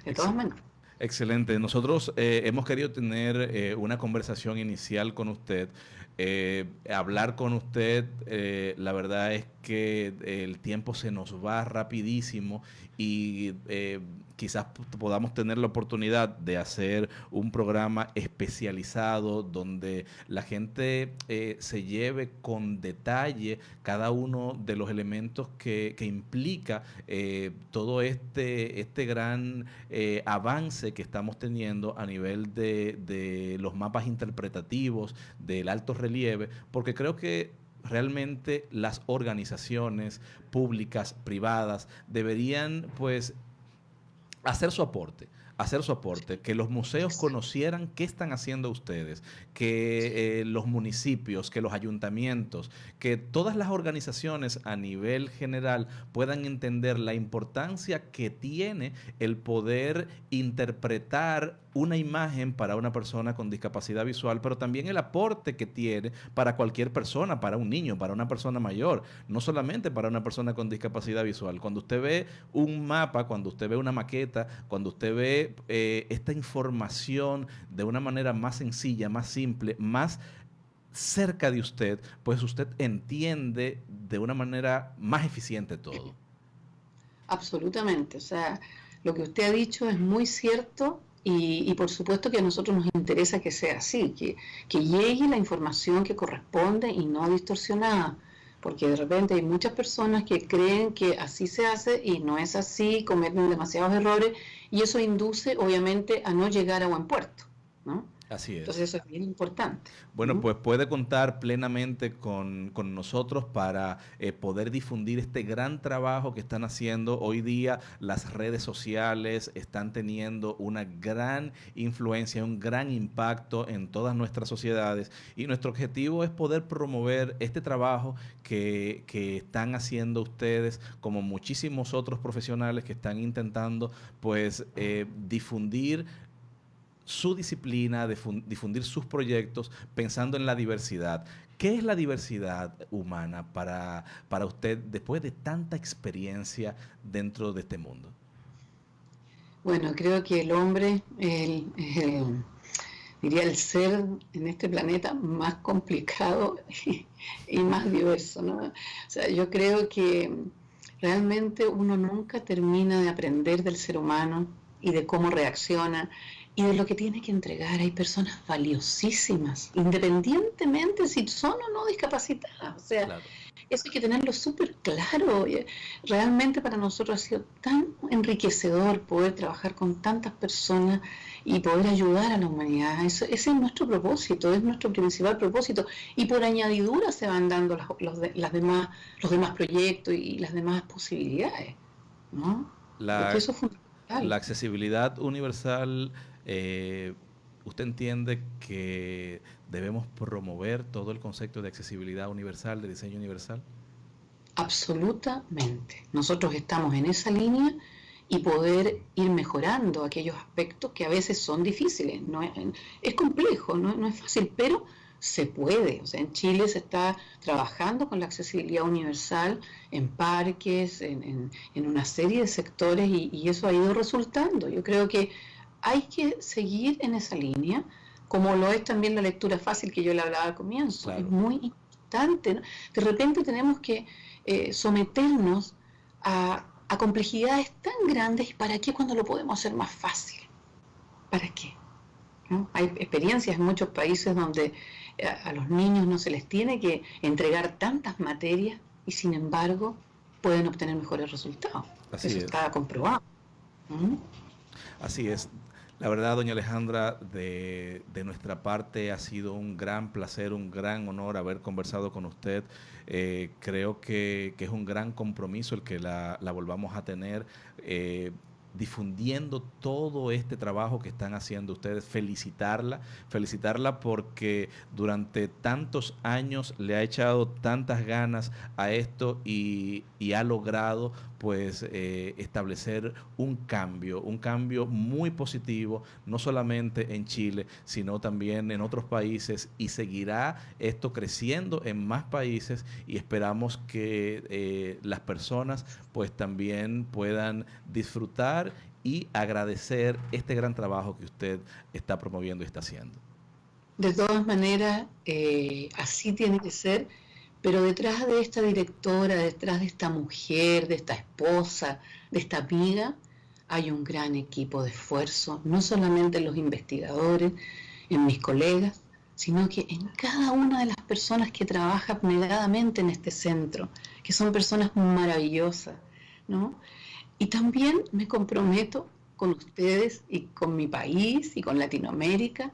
Speaker 13: De todas maneras.
Speaker 9: Excelente. Nosotros hemos querido tener una conversación inicial con usted, hablar con usted. La verdad es que el tiempo se nos va rapidísimo y quizás podamos tener la oportunidad de hacer un programa especializado donde la gente se lleve con detalle cada uno de los elementos que implica todo este gran avance que estamos teniendo a nivel de los mapas interpretativos del alto relieve, porque creo que realmente las organizaciones públicas, privadas, deberían pues hacer su aporte, que los museos conocieran qué están haciendo ustedes, que los municipios, que los ayuntamientos, que todas las organizaciones a nivel general puedan entender la importancia que tiene el poder interpretar una imagen para una persona con discapacidad visual, pero también el aporte que tiene para cualquier persona, para un niño, para una persona mayor, no solamente para una persona con discapacidad visual. Cuando usted ve un mapa, cuando usted ve una maqueta, cuando usted ve esta información de una manera más sencilla, más simple, más cerca de usted, pues usted entiende de una manera más eficiente todo.
Speaker 13: Absolutamente. O sea, lo que usted ha dicho es muy cierto. Y por supuesto que a nosotros nos interesa que sea así, que llegue la información que corresponde y no distorsionada, porque de repente hay muchas personas que creen que así se hace y no es así, cometen demasiados errores y eso induce obviamente a no llegar a buen puerto, ¿no?
Speaker 9: Así es.
Speaker 13: Entonces eso es bien importante.
Speaker 9: Bueno, pues puede contar plenamente con nosotros para poder difundir este gran trabajo que están haciendo. Hoy día las redes sociales están teniendo una gran influencia, un gran impacto en todas nuestras sociedades, y nuestro objetivo es poder promover este trabajo que están haciendo ustedes, como muchísimos otros profesionales que están intentando pues difundir su disciplina, difundir sus proyectos pensando en la diversidad. ¿Qué es la diversidad humana para usted después de tanta experiencia dentro de este mundo?
Speaker 13: Bueno, creo que el hombre diría el ser en este planeta más complicado y más diverso, ¿no? O sea, yo creo que realmente uno nunca termina de aprender del ser humano y de cómo reacciona y de lo que tiene que entregar. Hay personas valiosísimas, independientemente si son o no discapacitadas. O sea, claro, eso hay que tenerlo súper claro. Realmente para nosotros ha sido tan enriquecedor poder trabajar con tantas personas y poder ayudar a la humanidad. Ese es nuestro propósito, es nuestro principal propósito. Y por añadidura se van dando los demás proyectos y las demás posibilidades, ¿no? Porque eso es fundamental.
Speaker 9: La accesibilidad universal, ¿usted entiende que debemos promover todo el concepto de accesibilidad universal, de diseño universal?
Speaker 13: Absolutamente. Nosotros estamos en esa línea y poder ir mejorando aquellos aspectos que a veces son difíciles. Es complejo, no es fácil, pero se puede. O sea, en Chile se está trabajando con la accesibilidad universal en parques, en una serie de sectores y eso ha ido resultando. Yo creo que hay que seguir en esa línea, como lo es también la lectura fácil que yo le hablaba al comienzo. Claro. Es muy importante, ¿no? De repente tenemos que someternos a complejidades tan grandes. ¿Y para qué cuando lo podemos hacer más fácil? ¿Para qué? ¿No? Hay experiencias en muchos países donde a los niños no se les tiene que entregar tantas materias y sin embargo pueden obtener mejores resultados.
Speaker 9: Así
Speaker 13: Eso
Speaker 9: es.
Speaker 13: Está comprobado.
Speaker 9: Así es. La verdad, doña Alejandra, de nuestra parte ha sido un gran placer, un gran honor haber conversado con usted. Creo que es un gran compromiso el que la volvamos a tener, difundiendo todo este trabajo que están haciendo ustedes. Felicitarla porque durante tantos años le ha echado tantas ganas a esto y ha logrado pues establecer un cambio muy positivo, no solamente en Chile, sino también en otros países, y seguirá esto creciendo en más países, y esperamos que las personas pues también puedan disfrutar y agradecer este gran trabajo que usted está promoviendo y está haciendo.
Speaker 13: De todas maneras, así tiene que ser. Pero detrás de esta directora, detrás de esta mujer, de esta esposa, de esta amiga, hay un gran equipo de esfuerzo, no solamente en los investigadores, en mis colegas, sino que en cada una de las personas que trabaja abnegadamente en este centro, que son personas maravillosas, ¿no? Y también me comprometo con ustedes y con mi país y con Latinoamérica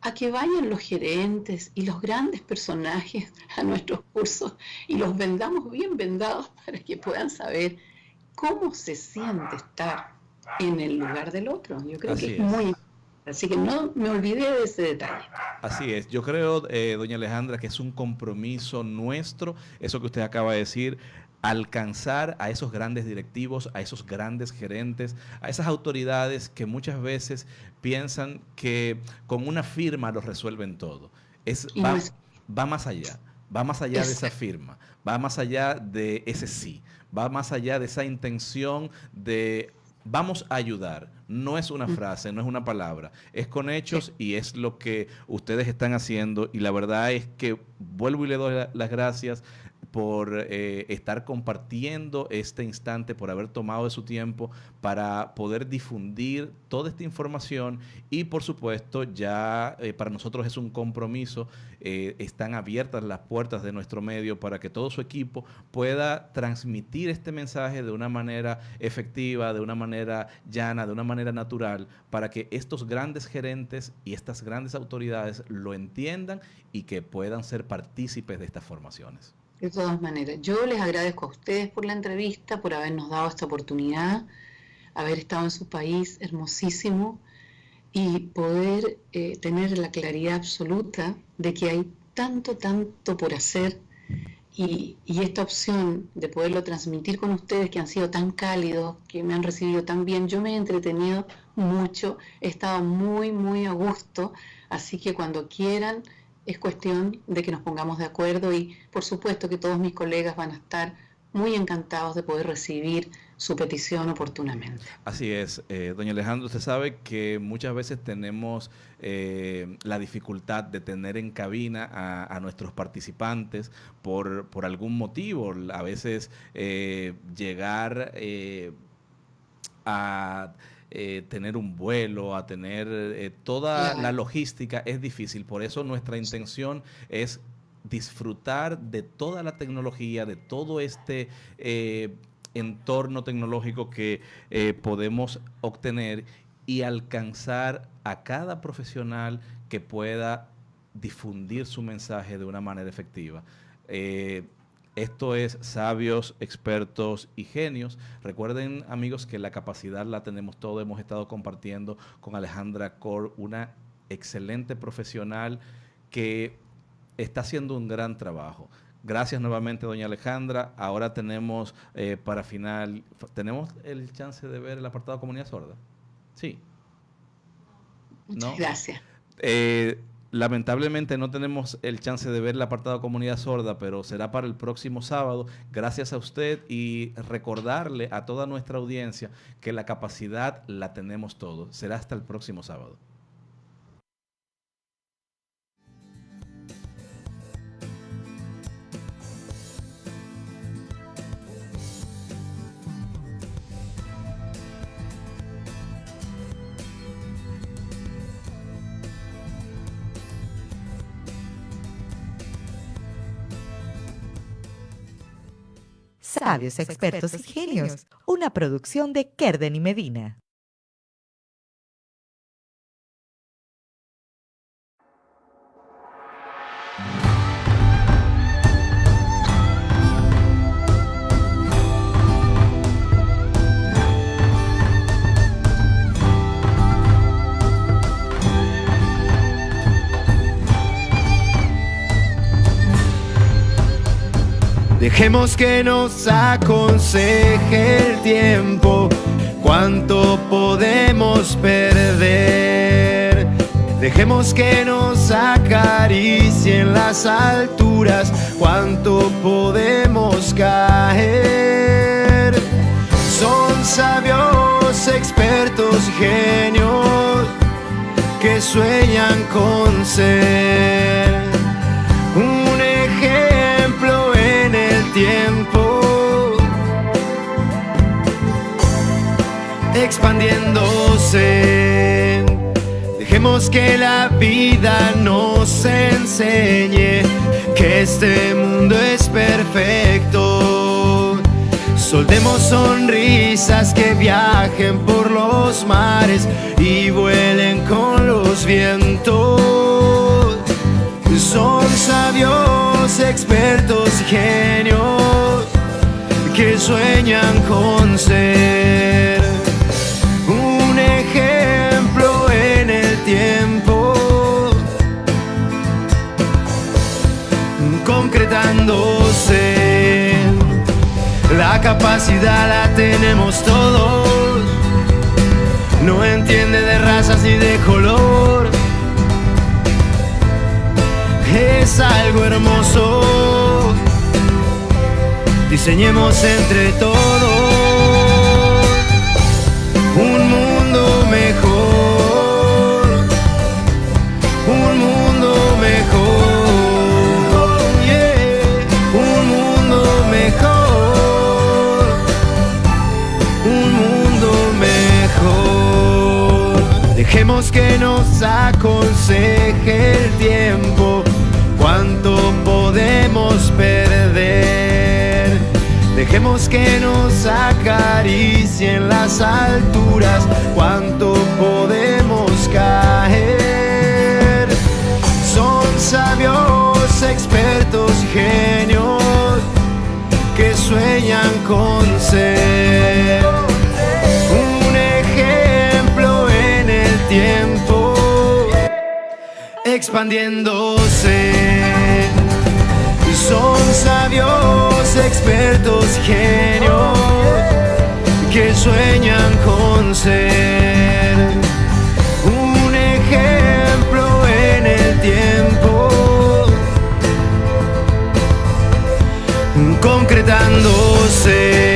Speaker 13: a que vayan los gerentes y los grandes personajes a nuestros cursos y los vendamos bien vendados para que puedan saber cómo se siente estar en el lugar del otro. Yo creo que es muy importante. Así que no me olvidé de ese detalle.
Speaker 9: Así es. Yo creo, doña Alejandra, que es un compromiso nuestro, eso que usted acaba de decir, alcanzar a esos grandes directivos, a esos grandes gerentes, a esas autoridades que muchas veces piensan que con una firma lo resuelven todo. Va más allá, de esa firma, va más allá de ese sí, va más allá de esa intención de vamos a ayudar. No es una frase, no es una palabra, es con hechos, y es lo que ustedes están haciendo, y la verdad es que vuelvo y le doy las gracias. por estar compartiendo este instante, por haber tomado de su tiempo para poder difundir toda esta información y, por supuesto, ya para nosotros es un compromiso. Están abiertas las puertas de nuestro medio para que todo su equipo pueda transmitir este mensaje de una manera efectiva, de una manera llana, de una manera natural, para que estos grandes gerentes y estas grandes autoridades lo entiendan y que puedan ser partícipes de estas formaciones.
Speaker 13: De todas maneras, yo les agradezco a ustedes por la entrevista, por habernos dado esta oportunidad, haber estado en su país hermosísimo y poder tener la claridad absoluta de que hay tanto por hacer y esta opción de poderlo transmitir con ustedes, que han sido tan cálidos, que me han recibido tan bien. Yo me he entretenido mucho, he estado muy a gusto, así que cuando quieran es cuestión de que nos pongamos de acuerdo y por supuesto que todos mis colegas van a estar muy encantados de poder recibir su petición oportunamente.
Speaker 9: Así es, doña Alejandra, usted sabe que muchas veces tenemos la dificultad de tener en cabina a nuestros participantes por algún motivo. A veces llegar a tener un vuelo, a tener toda la logística es difícil. Por eso nuestra intención es disfrutar de toda la tecnología, de todo este entorno tecnológico que podemos obtener y alcanzar a cada profesional que pueda difundir su mensaje de una manera efectiva. Esto es Sabios, Expertos y Genios. Recuerden, amigos, que la capacidad la tenemos todos. Hemos estado compartiendo con Alejandra Cor, una excelente profesional que está haciendo un gran trabajo. Gracias nuevamente, doña Alejandra. Ahora tenemos para final, ¿tenemos el chance de ver el apartado Comunidad Sorda? Sí.
Speaker 13: Muchas gracias.
Speaker 9: Lamentablemente no tenemos el chance de ver el apartado Comunidad Sorda, pero será para el próximo sábado. Gracias a usted y recordarle a toda nuestra audiencia que la capacidad la tenemos todos. Será hasta el próximo sábado.
Speaker 5: Sabios, Expertos y Genios, una producción de Kerden y Medina.
Speaker 8: Dejemos que nos aconseje el tiempo, cuánto podemos perder. Dejemos que nos acaricien las alturas, cuánto podemos caer. Son sabios, expertos, genios que sueñan con ser un ejemplo en el tiempo, expandiéndose. Dejemos que la vida nos enseñe que este mundo es perfecto. Soltemos sonrisas que viajen por los mares y vuelen con los vientos. Son sabios, expertos, genios que sueñan con ser un ejemplo en el tiempo, concretándose. La capacidad la tenemos todos, no entiende de razas ni de color. Es algo hermoso, diseñemos entre todos un mundo mejor, un mundo mejor, yeah. Un mundo aconseje el tiempo, cuánto podemos perder. Dejemos que nos acaricien las alturas, cuánto podemos caer. Son sabios, expertos, genios que sueñan con ser un ejemplo en el tiempo, expandiéndose. Son sabios, expertos, genios que sueñan con ser un ejemplo en el tiempo, concretándose.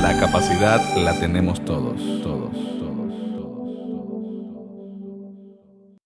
Speaker 9: La capacidad la tenemos todos.